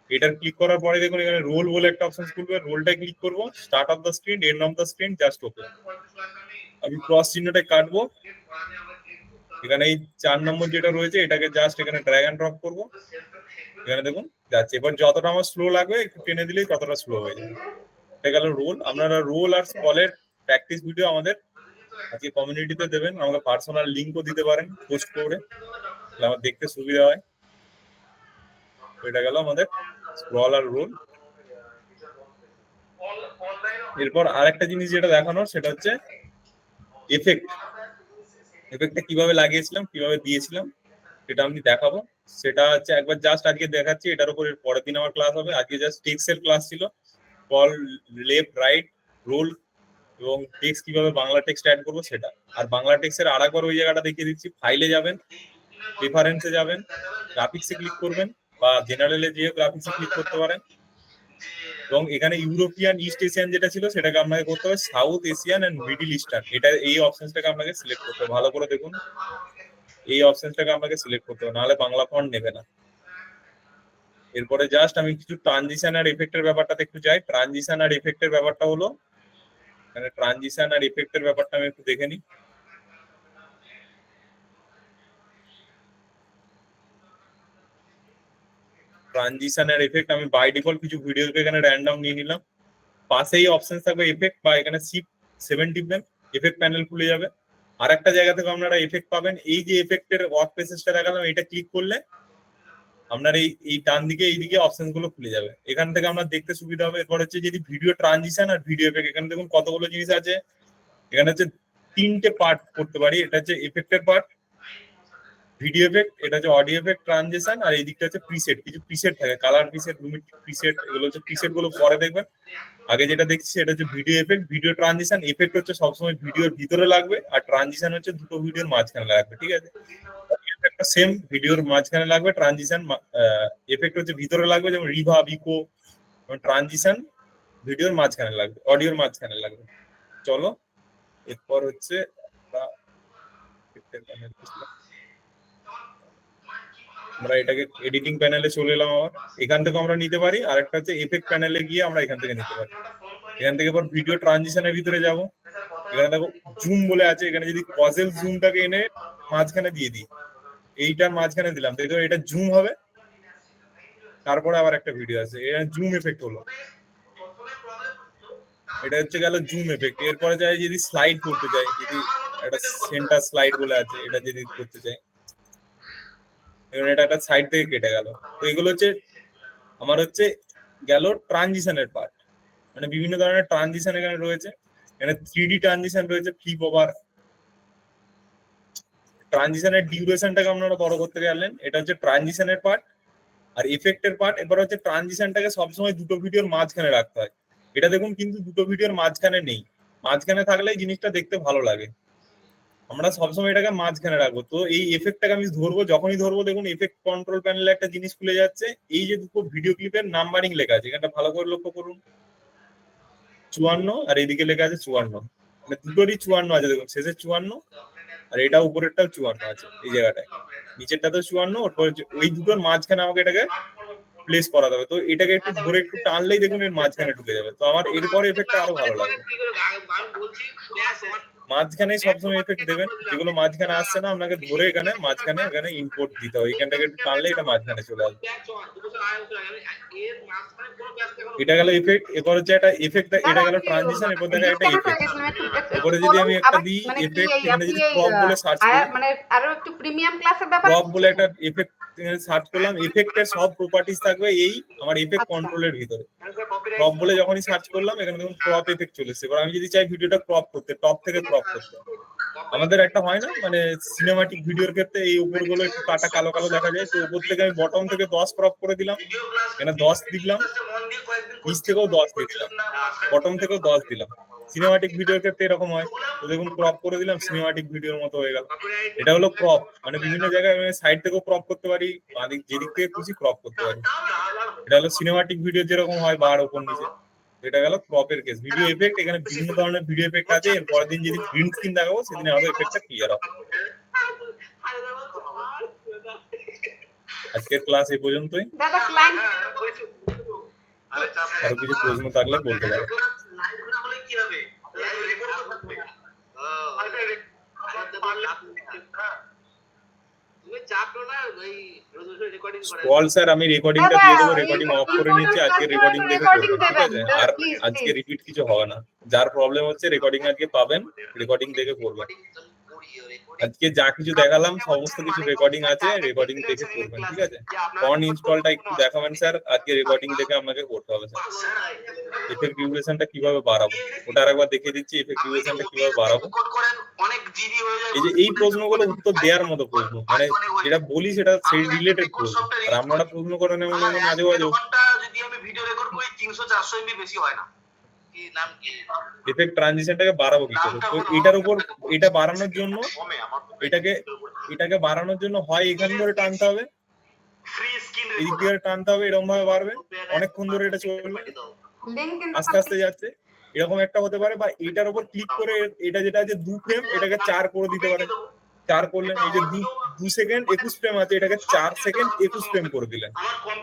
এটার ক্লিক করার পরে দেখুন এখানে রোল বলে একটা অপশন খুলবে, রোলটা ক্লিক করব, start of the screen, end of the screen, just ওকে। আমি ক্রস চিহ্নটা কাটবো, এখানে এই 4 নম্বর যেটা রয়েছে এটাকে জাস্ট এখানে ড্র্যাগ এন্ড ড্রপ করবো, এখানে দেখুন যাচ্ছে। এবার যতটা আমার স্লো লাগবে একটু টেনে দিলেই ততটা স্লো হয়ে যাবে। এটা গেল রোল। আপনারা রোল আর স্কলের প্র্যাকটিস ভিডিও আমাদের আজকে কমিউনিটিতে দেবেন, আমাকে পার্সোনাল লিঙ্কও দিতে পারেন পোস্ট করে, তাহলে আমার দেখতে সুবিধা হয়। এটা গেল আমাদের স্ক্রল আর রোল। এরপর আরেকটা জিনিস যেটা দেখানোর সেটা হচ্ছে এফেক্ট। এফেক্টটা কিভাবে লাগিয়েছিলাম, কিভাবে দিয়েছিলাম সেটা আমি দেখাবো। সেটা হচ্ছে একবার জাস্ট আজকে দেখাচ্ছি, এটার উপর পরের দিন আমার ক্লাস হবে। আজকে জাস্ট টেক্সটের ক্লাস ছিল, কল, লেফট, রাইট, রোল এবং টেক্সট কিভাবে বাংলা টেক্সট অ্যাড করবো সেটা। আর বাংলা টেক্সটের আরেকবার ওই জায়গাটা দেখিয়ে দিচ্ছি। ফাইলে যাবেন, প্রেফারেন্সে যাবেন, গ্রাফিক্সে ক্লিক করবেন বা জেনারেলে যেয়ে গ্রাফিক্সে ক্লিক করতে পারেন। এবং এখানে ইউরোপিয়ান, ইস্ট এশিয়ান যেটা ছিল সেটাকে আপনাকে করতে হবে South Asian and Middle Eastern. এটা এই অপশনসটাকে আপনাকে সিলেক্ট করতে হবে। ভালো করে দেখুন, এই অপশনসটাকে আপনাকে সিলেক্ট করতে হবে, নাহলে বাংলা ফন্ট নেবে না। এরপরে জাস্ট আমি কিছু ট্রানজিশন আর এফেক্টের ব্যাপারটাতে একটু যাই। ট্রানজিশন আর এফেক্টের ব্যাপারটা হলো, মানে ট্রানজিশন আর এফেক্টের ব্যাপারটা আমি একটু দেখে নিই। ট্রানজিশন আর এফেক্ট আমি বাই ডিফল্ট কিছু ভিডিওকে এখানে র্যান্ডম নিয়ে নিলাম। পাশেই অপশন থাকবে এফেক্ট, বা এখানে শিফট 7 টিপবেন, এফেক্ট প্যানেল খুলে যাবে। আর একটা জায়গা থেকে আপনারা এফেক্ট পাবেন, এই যে এফেক্টের ওয়ার্ক পেসেসটা দেখালাম, এটা ক্লিক করলে আপনার এই ডান দিকে এইদিকে অপশন গুলো খুলে যাবে। এখান থেকে আমরা দেখতে সুবিধা হবে। এরপর হচ্ছে যদি ভিডিও ট্রানজিশন আর ভিডিও এফেক্ট, এখানে দেখুন কতগুলো জিনিস আছে। এখানে হচ্ছে 3টে পার্ট করতে পারি। এটা হচ্ছে এফেক্টের পার্ট, ভিডিও এফেক্ট, এটা হচ্ছে অডিও এফেক্ট, ট্রানজিশন, আর এই দিকটা হচ্ছে প্রিসেট। কিছু প্রিসেট থাকে, কালার প্রিসেট, লুমিট প্রিসেট, এগুলো হচ্ছে প্রিসেট গুলো পরে দেখবেন। আগে যেটা দেখছি এটা হচ্ছে video effect, video transition. Effect হচ্ছে সবসময় ভিডিওর ভিতরে লাগবে, আর ট্রানজিশন হচ্ছে দুটো ভিডিওর মাঝখানে লাগবে, ঠিক আছে? এফেক্টটা সেম, ভিডিওর মাঝখানে লাগবে, ট্রানজিশন এফেক্ট হচ্ছে ভিতরে লাগবে, যেমন রিভার্ব, ইকো। ট্রানজিশন ভিডিওর মাঝখানে লাগবে, অডিওর মাঝখানে লাগবে। চলো এরপর হচ্ছে আমরা এটাকে এডিটিং প্যানেলে চলে এলাম। আবার এখান থেকে আমরা নিতে পারি, আর একটা হচ্ছে এফেক্ট প্যানেলে গিয়ে আমরা এখান থেকে নিতে পারি। এখান থেকে এবার ভিডিও ট্রানজিশনের ভিতরে যাব। এখানে দেখো জুম বলে আছে, এখানে যদি কজেল জুমটাকে এনে মাঝখানে দিয়ে দিই, এইটার মাঝখানে দিলাম, দেখো এটা জুম হবে। তারপরে আবার একটা ভিডিও আছে, এটা জুম এফেক্ট হলো, এটা হচ্ছে গেল জুম এফেক্ট। এরপরে যাই যদি স্লাইড করতে চাই, যদি একটা সেন্টার স্লাইড বলে আছে, এটা যদি করতে চাই, এটা একটা সাইড থেকে কেটে গেল। তো এগুলো হচ্ছে আমার হচ্ছে গেল ট্রানজিশনের পার্ট, মানে বিভিন্ন ধরনের ট্রানজিশন এখানে রয়েছে। এখানে 3D ট্রানজিশন রয়েছে, ফ্লিপ ওভার। ট্রানজিশনের ডিউরেশনটাকে আপনারা বড় করতে গেলেন, এটা হচ্ছে ট্রানজিশনের পার্ট। আর এফেক্টের পার্ট এবার হচ্ছে ট্রানজিশনটাকে সবসময় দুটো ভিডিওর মাঝখানে রাখতে হয়। এটা দেখুন কিন্তু দুটো ভিডিওর মাঝখানে নেই, মাঝখানে থাকলেই জিনিসটা দেখতে ভালো লাগে। আমরা সবসময় এটাকে মাঝখানে রাখবো। তো এই এফেক্টটাকে আমি ধরবো, যখনই ধরবো দেখুন এফেক্ট কন্ট্রোল প্যানেলে একটা জিনিস খুলে যাচ্ছে, এই যে দুটো ভিডিও ক্লিপের নাম্বারিং লেখা আছে, এখানটা ভালো করে লক্ষ্য করুন, 54 আর এইদিকে লেখা আছে 54, মানে দুটোরই 54 আছে দেখুন, শেষে 54 আর এটা উপরেরটাও 54 আছে এই জায়গাটায়, নিচেরটা তো 54, ওর ওই দুটোর মাঝখানে আমাকে এটাকে প্লেস করাতে হবে। তো এটাকে একটু ধরে একটু টানলেই দেখুন এর মাঝখানে ঢুকে যাবে। তো আমার এরপরে এফেক্টটা আরো ভালো লাগবে। মাঝখানে সবসময় এফেক্ট দেবেন, যেগুলো মাঝখানে আসছে না আপনাকে ধরে এখানে মাঝখানে এখানে ইম্পোর্ট দিতে হবে, এখানটাকে একটু টানলে এটা মাঝখানে চলে আসবে। এটা গেল এফেক্ট। এরপর হচ্ছে একটা এফেক্ট, এটা গেল ট্রানজিশন, এরপর দেখা একটা এফেক্ট। এরপরে যদি আমি একটা দিই এফেক্ট, এখানে যদি ক্রপ বলে সার্চ করি, মানে আরো একটু প্রিমিয়াম ক্লাসের ব্যাপার, ক্রপ বলে একটা এফেক্ট সার্চ করলাম, এফেক্টের সব প্রপার্টিজ থাকবে এই আমার এফেক্ট কন্ট্রোলের ভিতরে। ক্রপ বলে যখনই সার্চ করলাম এখানে দেখুন ক্রপ এফেক্ট চলে এসেছে। এবার আমি যদি চাই ভিডিওটা ক্রপ করতে, টপ থেকে ক্রপ করতে, আমাদের একটা হয় না মানে সিনেমাটিক ভিডিওর ক্ষেত্রে এই উপরগুলো একটু কাটা কালো কালো দেখা যায়, তো উপর থেকে আমি বটম থেকে 10 ক্রপ করে দিলাম, এখানে 10 দিলাম, নিচ থেকেও 10 দিয়ে দিলাম, বটম থেকেও 10 দিলাম। সিনেমাটিক ভিডিওর ক্ষেত্রে এরকম হয়। তো দেখুন ক্রপ করে দিলাম, সিনেমাটিক ভিডিওর মতো হয়ে গেল। এটা হলো ক্রপ, মানে বিভিন্ন জায়গায় আমি সাইড থেকেও ক্রপ করতে পারি, যেদিক থেকে খুশি ক্রপ করতে পারি। এটা হলো সিনেমাটিক ভিডিও যেরকম হয় বার ওপর নিচে, এটা গেল ক্রপের কেস। ভিডিও এফেক্ট, এখানে বিভিন্ন ধরনের ভিডিও এফেক্ট আছে। এর পরের দিন যেদিন গ্রিন স্ক্রিন দেখাবো সেদিন আরো এফেক্টটা ক্লিয়ার হবে। আজকের ক্লাস এই পর্যন্তই। দাদা ক্লায়েন্ট আরো কিছু প্রশ্ন থাকলে বলতে পারো। কল স্যার, আমি রেকর্ডিংটা দিয়ে দেবো, রেকর্ডিং অফ করে নিচ্ছি, আজকে রেকর্ডিং দেখে করবেন, ঠিক আছে? আর আজকে রিপিট কিছু হবে না, যার প্রবলেম হচ্ছে রেকর্ডিং আজকে পাবেন, রেকর্ডিং দেখে করবেন। আজকে যা কিছু দেখালাম সমস্ত কিছু রেকর্ডিং আছে, রেকর্ডিং দেখে করবেন, ঠিক আছে? ফন্ট ইনস্টলটা একটু দেখাবেন স্যার, আজকে রেকর্ডিং দেখে আপনাকে করতে হবে স্যার। এফেক্ট ডিউরেশনটা কিভাবে বাড়াবো ওটা আরেকবার দেখিয়ে দিচ্ছি, এফেক্ট ডিউরেশনটা কিভাবে বাড়াবো। এই যে এই প্রশ্নগুলো উত্তর দেওয়ার মতো প্রশ্ন, মানে যেটা বলি সেটা সেই রিলেটেড প্রশ্ন, আর আপনারা প্রশ্ন করেন এমন এমন মাঝে মাঝে এফেক্ট ট্রানজিশনটাকে বাড়াবো কি করে? তো এটার উপর, এটা বাড়ানোর জন্য এটাকে বাড়ানোর জন্য হয় এখান ধরে টানতে হবে, এদিক দিয়ে টানতে হবে, এরকম ভাবে বাড়বে, অনেকক্ষণ ধরে এটা চলবে, আস্তে আস্তে যাচ্ছে, এরকম একটা হতে পারে। বা এটার উপর ক্লিক করে এটা যেটা আছে 2 ফ্রেম, এটাকে 4 করে দিতে পারেন। 4 করলেন, এই যে 2 সেকেন্ড 21 ফ্রেম আছে, এটাকে 4 সেকেন্ড 21 ফ্রেম করে দিলেন,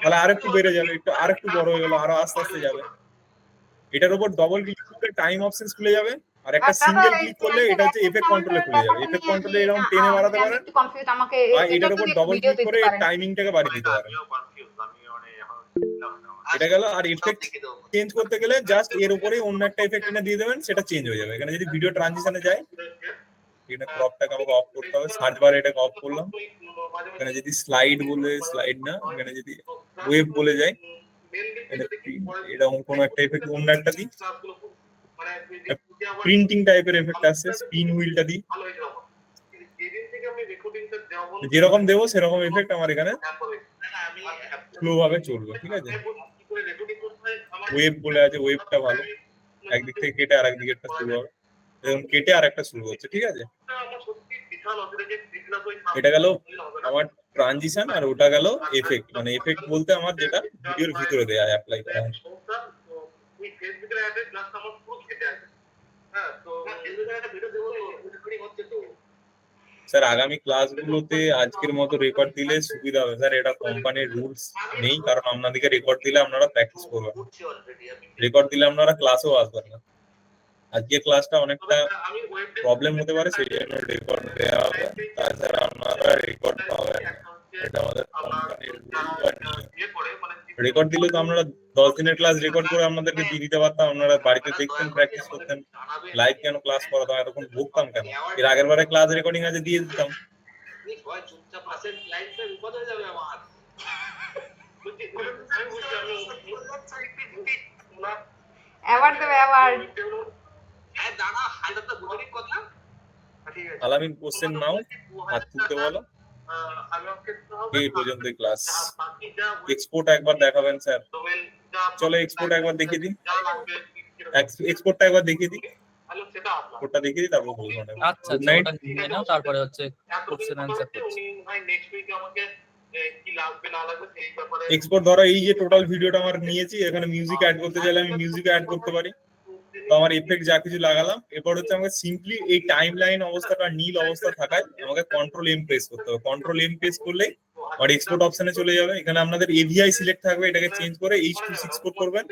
তাহলে আরেকটু বেড়ে যাবে, একটু আরেকটু বড় হয়ে গেল, আরো আস্তে আস্তে যাবে। এটার উপর ডবল ক্লিক করলে টাইম অপশনস খুলে যাবে, আর একটা সিঙ্গেল ক্লিক করলে এটা হচ্ছে এফেক্ট কন্ট্রোলে খুলে যাবে। এফেক্ট কন্ট্রোলে এরকম টেনে বাড়াতে পারেন, আর এটার উপর ডবল ক্লিক করে টাইমিংটাকে বাড়িয়ে দিতে পারেন। এটা গেল। আর এফেক্ট চেঞ্জ করতে গেলে জাস্ট এর উপরেই অন্য একটা এফেক্ট এনে দিয়ে দেবেন, সেটা চেঞ্জ হয়ে যাবে। এখানে যদি ভিডিও ট্রানজিশনে যায়, এখানে ক্রপটাকে আমাকে অফ করতে হবে, সার্চ বারে এটাকে অফ করলাম। এখানে যদি স্লাইড বলে, স্লাইড না, এখানে যদি ওয়েভ বলে যায়, এরকম কোনো একটা এফেক্ট অন্য একটা দিই, প্রিন্টিং টাইপের এফেক্ট আসছে, স্পিন হুইলটা দিই, যেরকম দেবো সেরকম এফেক্ট আমার এখানে স্লো ভাবে চলবে, ঠিক আছে? ওয়েভ বলে আছে, ওয়েভটা ভালো, একদিক থেকে কেটে আরেক দিকেরটা শুরু হবে, এরকম কেটে আর একটা শুরু হচ্ছে, ঠিক আছে? এটা গেল আমার ট্রানজিশন, আর ওটা গেল এফেক্ট। মানে এফেক্ট বলতে আমার যেটা ভিডিওর ভিতরে দেয়া অ্যাপ্লাই করা হয়। স্যার আগামী ক্লাসগুলোতে আজকের মতো রেকর্ড দিলে সুবিধা হবে স্যার, এটা কোম্পানির রুলস নেই, কারণ আপনাদেরকে রেকর্ড দিলে আপনারা প্র্যাকটিস করবেন, রেকর্ড দিলে আপনারা ক্লাসেও আসবেন না। আজকে ক্লাসটা অনেকটা প্রবলেম হতে পারে, সেই জন্য রেকর্ড দেওয়া হবে, তাছাড়া আপনারা রেকর্ড পাবেন, এটা আমাদের কোম্পানির রেকর্ড দিলে তো আপনারা 10 দিনের ক্লাস রেকর্ড করে আপনাদেরকে দিয়ে দিতে পারতাম, আপনারা বাড়িতে দেখতেন, প্র্যাকটিস করতেন। লাইভ কেন ক্লাস করাতাম, এতক্ষণ ভুগতাম কেন? এর আগের বারে ক্লাস রেকর্ডিং আছে দিয়ে দিতাম। অ্যাওয়ার্ড দেবে অ্যাওয়ার্ড। আলামিন কোশ্চেন নাও, হাত তুলতে বলো। এই পর্যন্ত ক্লাস। এক্সপোর্ট একবার দেখাবেন স্যার? চলো এক্সপোর্ট একবার দেখিয়ে দিন, এক্সপোর্টটা একবার দেখিয়ে দিন, ওটা দেখিয়ে দিই, তারপর বলবো। আচ্ছা আচ্ছা, ওটা নিয়ে নাও, তারপরে হচ্ছে কোশ্চেন অ্যানসার করছি। এক্সপোর্ট ধরো এই যে টোটাল ভিডিওটা আমার নিয়েছি, এখানে মিউজিক অ্যাড করতে চাইলে আমি মিউজিক অ্যাড করতে পারি। তো আমার এফেক্ট যা কিছু লাগালাম, এরপর হচ্ছে আমাকে সিম্পলি এই টাইম লাইন অবস্থাটা নীল অবস্থা থাকায় আমাকে কন্ট্রোল এম প্রেস করতে হবে। কন্ট্রোল এম প্রেস করলে আর এক্সপোর্ট অপশনে চলে যাবে। এখানে আপনাদের এভিআই সিলেক্ট থাকবে, এটাকে চেঞ্জ করে H264 করবেন।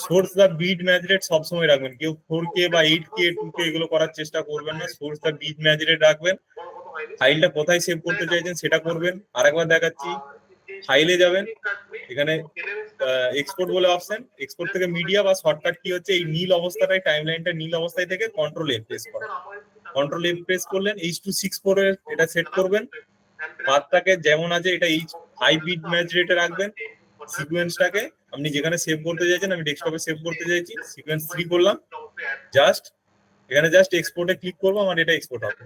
সোর্স দা বিট ম্যাচ রেট সবসময় রাখবেন, কেউ 4K বা 8K 2K এগুলো করার চেষ্টা করবেন না। সোর্স দা বিট ম্যাচ রেট রাখবেন। ফাইলটা কোথায় সেভ করতে চাইছেন সেটা করবেন। আরেকবার দেখাচ্ছি, ফাইলে যাবেন, এখানে এক্সপোর্ট বলে অপশন, এক্সপোর্ট থেকে মিডিয়া বা শর্টকাট কি হচ্ছে এই নীল অবস্থাটাই, টাইমলাইনটা নীল অবস্থায় থেকে কন্ট্রোল এফ প্রেস করা। কন্ট্রোল এফ প্রেস করলেন, H264 এর এটা সেট করবেন। পাথটাকে যেমন আছে এটা হাই বিট ম্যাচ রেটে রাখবেন। সিকোয়েন্সটাকে আপনি যেখানে সেভ করতে চাইছেন, আমি ডেস্কটপে সেভ করতে চাইছি, সিকোয়েন্স 3 করলাম। জাস্ট এখানে জাস্ট এক্সপোর্টে ক্লিক করবো, আমার এটা এক্সপোর্ট হবে,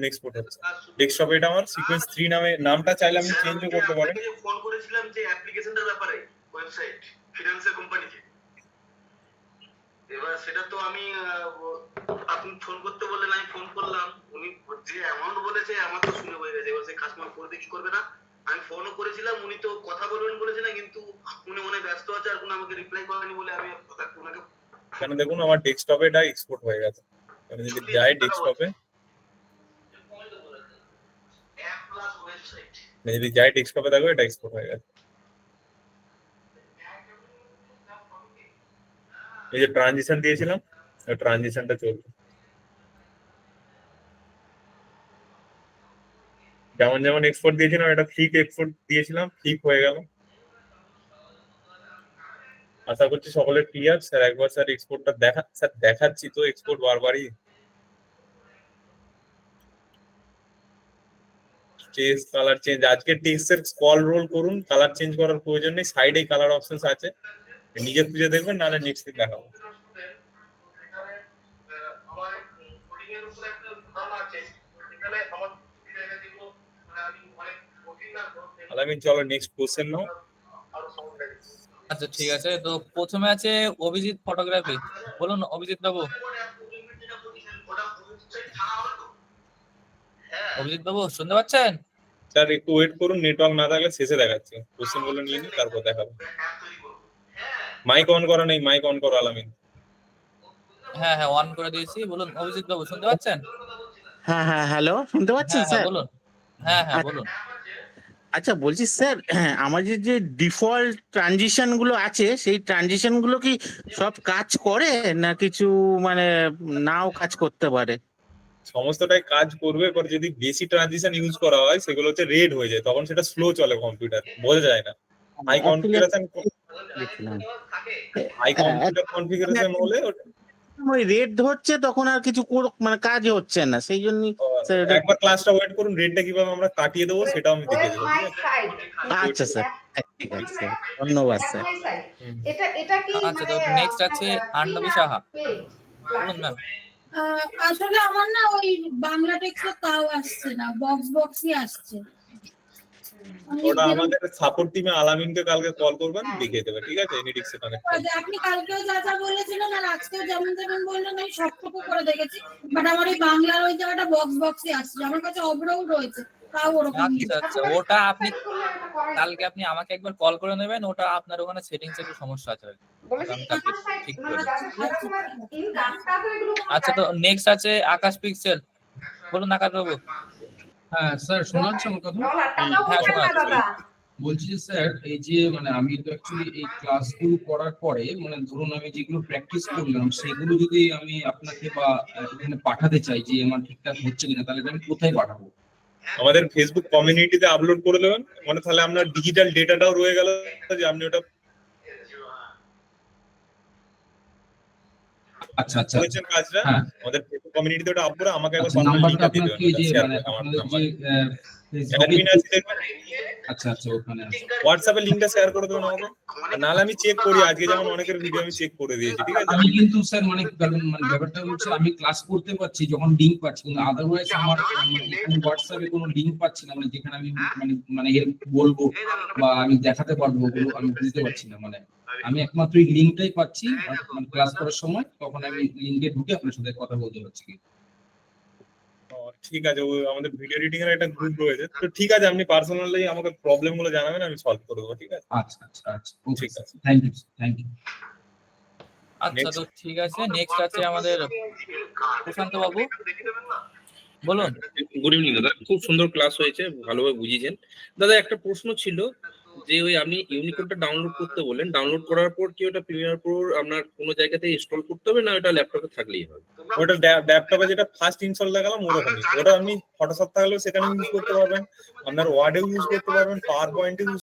এক্সপোর্ট হচ্ছে ডেস্কটপে। এটা আমার সিকোয়েন্স 3 নামে, নামটা চাইলে আপনি চেঞ্জও করতে পারেন। ফোন করেছিলাম যে অ্যাপ্লিকেশনটার ব্যাপারে, ওয়েবসাইট ফিনান্সের কোম্পানিকে। এবার সেটা তো আমি আপনি ফোন করতে বললেন, আমি ফোন করলাম, উনি যে অ্যামাউন্ট বলেছে আমার তো শুনে হয়ে গেছে। এবার সেই কাস্টমার করবে কি করবে না, আমি ফোনও করেছিলাম, উনি তো কথা বলবেন বলেছিলেন, কিন্তু উনি মনে ব্যস্ত আছে আর কোনো আমাকে রিপ্লাই করেনি বলে আমি ওনাকে। এখানে দেখুন আমার ডেস্কটপে এটা এক্সপোর্ট হয়ে গেছে। আমি যদি যাই ডেস্কটপে, যদি যাই ডেস্কটপে দেখো এটা এক্সপোর্ট হয়ে গেছে। এই যে ট্রানজিশন দিয়েছিলাম, ট্রানজিশনটা চলছে। যেমন যেমন এক্সপোর্ট দিয়েছিলাম, এটা ফ্লিক এক্সপোর্ট দিয়েছিলাম, ফ্লিক হয়ে গেল। আশা করছি সকলের ক্লিয়ার। স্যার একবার স্যার এক্সপোর্টটা স্যার দেখাচ্ছি তো, এক্সপোর্ট বারবারই। টেক্সট কালার চেঞ্জ, আজকে টেক্সটের স্ক্রল রোল করুন, কালার চেঞ্জ করার প্রয়োজন নেই, সাইডে কালার অপশনস আছে, নিজে খুঁজে দেখবেন, নাহলে নেক্সট দিন দেখাবো। আলামিন চলো নেক্সট কোশ্চেন নাও। আচ্ছা ঠিক আছে, তো প্রথমে আছে অভিজিৎ ফটোগ্রাফি। বলুন অভিজিৎ বাবু। অভিজিৎ বাবু শুনতে পাচ্ছেন? স্যার একটু ওয়েট করুন, নেটওয়ার্ক না থাকলে শেষে দেখাচ্ছি। কোশ্চেন গুলো নিয়ে নিই, তারপর দেখাবো। মাইক অন করা নেই, মাইক অন করো আলামিন। হ্যাঁ হ্যাঁ, অন করে দিয়েছি। বলুন অভিজিৎ বাবু, শুনতে পাচ্ছেন? হ্যাঁ হ্যাঁ, হ্যালো, শুনতে পাচ্ছেন হ্যাঁ হ্যাঁ স্যার? বলুন। হ্যাঁ হ্যাঁ বলুন। আচ্ছা বলছি স্যার, আমাদের যে ডিফল্ট ট্রানজিশন গুলো আছে, সেই ট্রানজিশন গুলো কি সব কাজ করে না কিছু মানে নাও কাজ করতে পারে? সমস্তটাই কাজ করবে, পর যদি বেশি ট্রানজিশন ইউজ করা হয় সেগুলো হচ্ছে রেড হয়ে যায়, তখন সেটা স্লো চলে, কম্পিউটার বোঝা যায় না। High configuration, high computer configuration হলে ওই রেড ধরছে, তখন আর কিছু মানে কাজ হচ্ছে না, সেই জন্য একবার ক্লাসটা ওয়েট করুন, রেডটা কিভাবে আমরা কাটিয়ে দেবো সেটাও আমি দেখিয়ে দেবো। আচ্ছা স্যার, ঠিক আছে স্যার, ধন্যবাদ স্যার। এটা এটা কি আচ্ছা, তো নেক্সট আছে আন্নবী সাহা। বলুন ম্যাম। আসলে আমার না ওই বাংলা টেক্সট তাও আসছে না, বক্সই আসছে। ওটা আমাদের সাপোর্ট টিমে আলামিনকে কালকে কল করবেন, দেখিয়ে দেবে, ঠিক আছে? এনিডিক্সে কানেক্ট করবে। আপনি কালকেও যা যা বলেছিলেন আর আজকেও যেমন যেমন বললেন আমি সবটুকু করে দেখেছি, বাট আমার এই বাংলার ওই জায়গাটা বক্সই আসছে। আমার কাছে অবরোধ রয়েছে, তাও ওরকম। আচ্ছা আচ্ছা, ওটা আপনি কালকে আপনি আমাকে একবার কল করে নেবেন, ওটা আপনার ওখানে সেটিংস একটু সমস্যা আছে, আমি কালকে ঠিক করে দিচ্ছি। আচ্ছা, তো নেক্সট আছে আকাশ পিক্সেল। বলুন আকাশ বাবু। হ্যাঁ স্যার, শোনা যাচ্ছে আমার কথা? হ্যাঁ শোনা যাচ্ছে। বলছি যে স্যার, এই যে মানে আমি তো অ্যাকচুয়ালি এই ক্লাসগুলো করার পরে মানে ধরুন আমি যেগুলো প্র্যাকটিস করলাম সেগুলো যদি আমি আপনাকে বা এখানে পাঠাতে চাই যে আমার ঠিকঠাক হচ্ছে কিনা, তাহলে আমি কোথায় পাঠাবো? আমাদের ফেসবুক কমিউনিটিতে আপলোড করে দেবেন, মানে তাহলে আপনার ডিজিটাল ডেটাটাও রয়ে গেল, যে আপনি ওটা আচ্ছা আচ্ছা করেছেন কাজটা। হ্যাঁ, আমাদের ফেসবুক কমিউনিটিতে ওটা আপলোড করে আমাকে একবার নাম্বারটা লিংকটা দিয়ে আপনার কি যে দেবেন, শেয়ার মানে করে আমার আপনাদের নাম্বার। যে অ্যাডমিন আছে দেখবেন, আচ্ছা আচ্ছা, ওখানে আছে। হোয়াটসঅ্যাপে লিংকটা শেয়ার করে দেবেন আমাকে, আর নাহলে আমি চেক করি, আজকে যেমন অনেকের ভিডিও আমি চেক করে দিয়েছি, ঠিক আছে? আমি কিন্তু স্যার মানে মানে ব্যাপারটা হচ্ছে আমি ক্লাস করতে পারছি যখন লিংক পাচ্ছি, কিন্তু আদারওয়াইজ আমার এখানে হোয়াটসঅ্যাপে কোনো লিংক পাচ্ছি না, মানে যেখানে আমি মানে মানে হেল্প বলবো বা আমি দেখাতে পারবো ওগুলো আমি বুঝতে পারছি না। মানে আমি একমাত্র এই লিংকটাই পাচ্ছি মানে ক্লাস করার সময়, তখন আমি লিংকে ঢুকে আপনার সাথে কথা বলতে পারছি। ও, ঠিক আছে, ওই আমাদের ভিডিও এডিটিং এর একটা গ্রুপ রয়েছে, তো ঠিক আছে, আপনি পার্সোনালি আমাকে প্রবলেম গুলো জানাবেন, আমি সলভ করে দেবো, ঠিক আছে? আচ্ছা আচ্ছা আচ্ছা, ওকে, ঠিক আছে। Thank you thank you. আচ্ছা, Next. তো ঠিক আছে, নেক্সট আছে আমাদের প্রশান্ত বাবু, বলুন। গুড ইভিনিং দাদা, খুব সুন্দর ক্লাস হয়েছে, ভালোভাবে বুঝিয়েছেন দাদা। একটা প্রশ্ন ছিল যে ওই আপনি ইউনিকোডটা ডাউনলোড করতে বললেন, ডাউনলোড করার পর কি ওটা প্রিমিয়ার প্রো আপনার কোনো জায়গাতে ইনস্টল করতে হবে না ওটা ল্যাপটপে থাকলেই হবে? ওটা ল্যাপটপে যেটা ফার্স্ট ইনস্টল দেখালাম ওরকমই, ওটা আপনি ফটোশপ থাকলেও সেখানে ইউজ করতে পারবেন, আপনার ওয়ার্ডেও ইউজ করতে পারবেন, পাওয়ার পয়েন্টে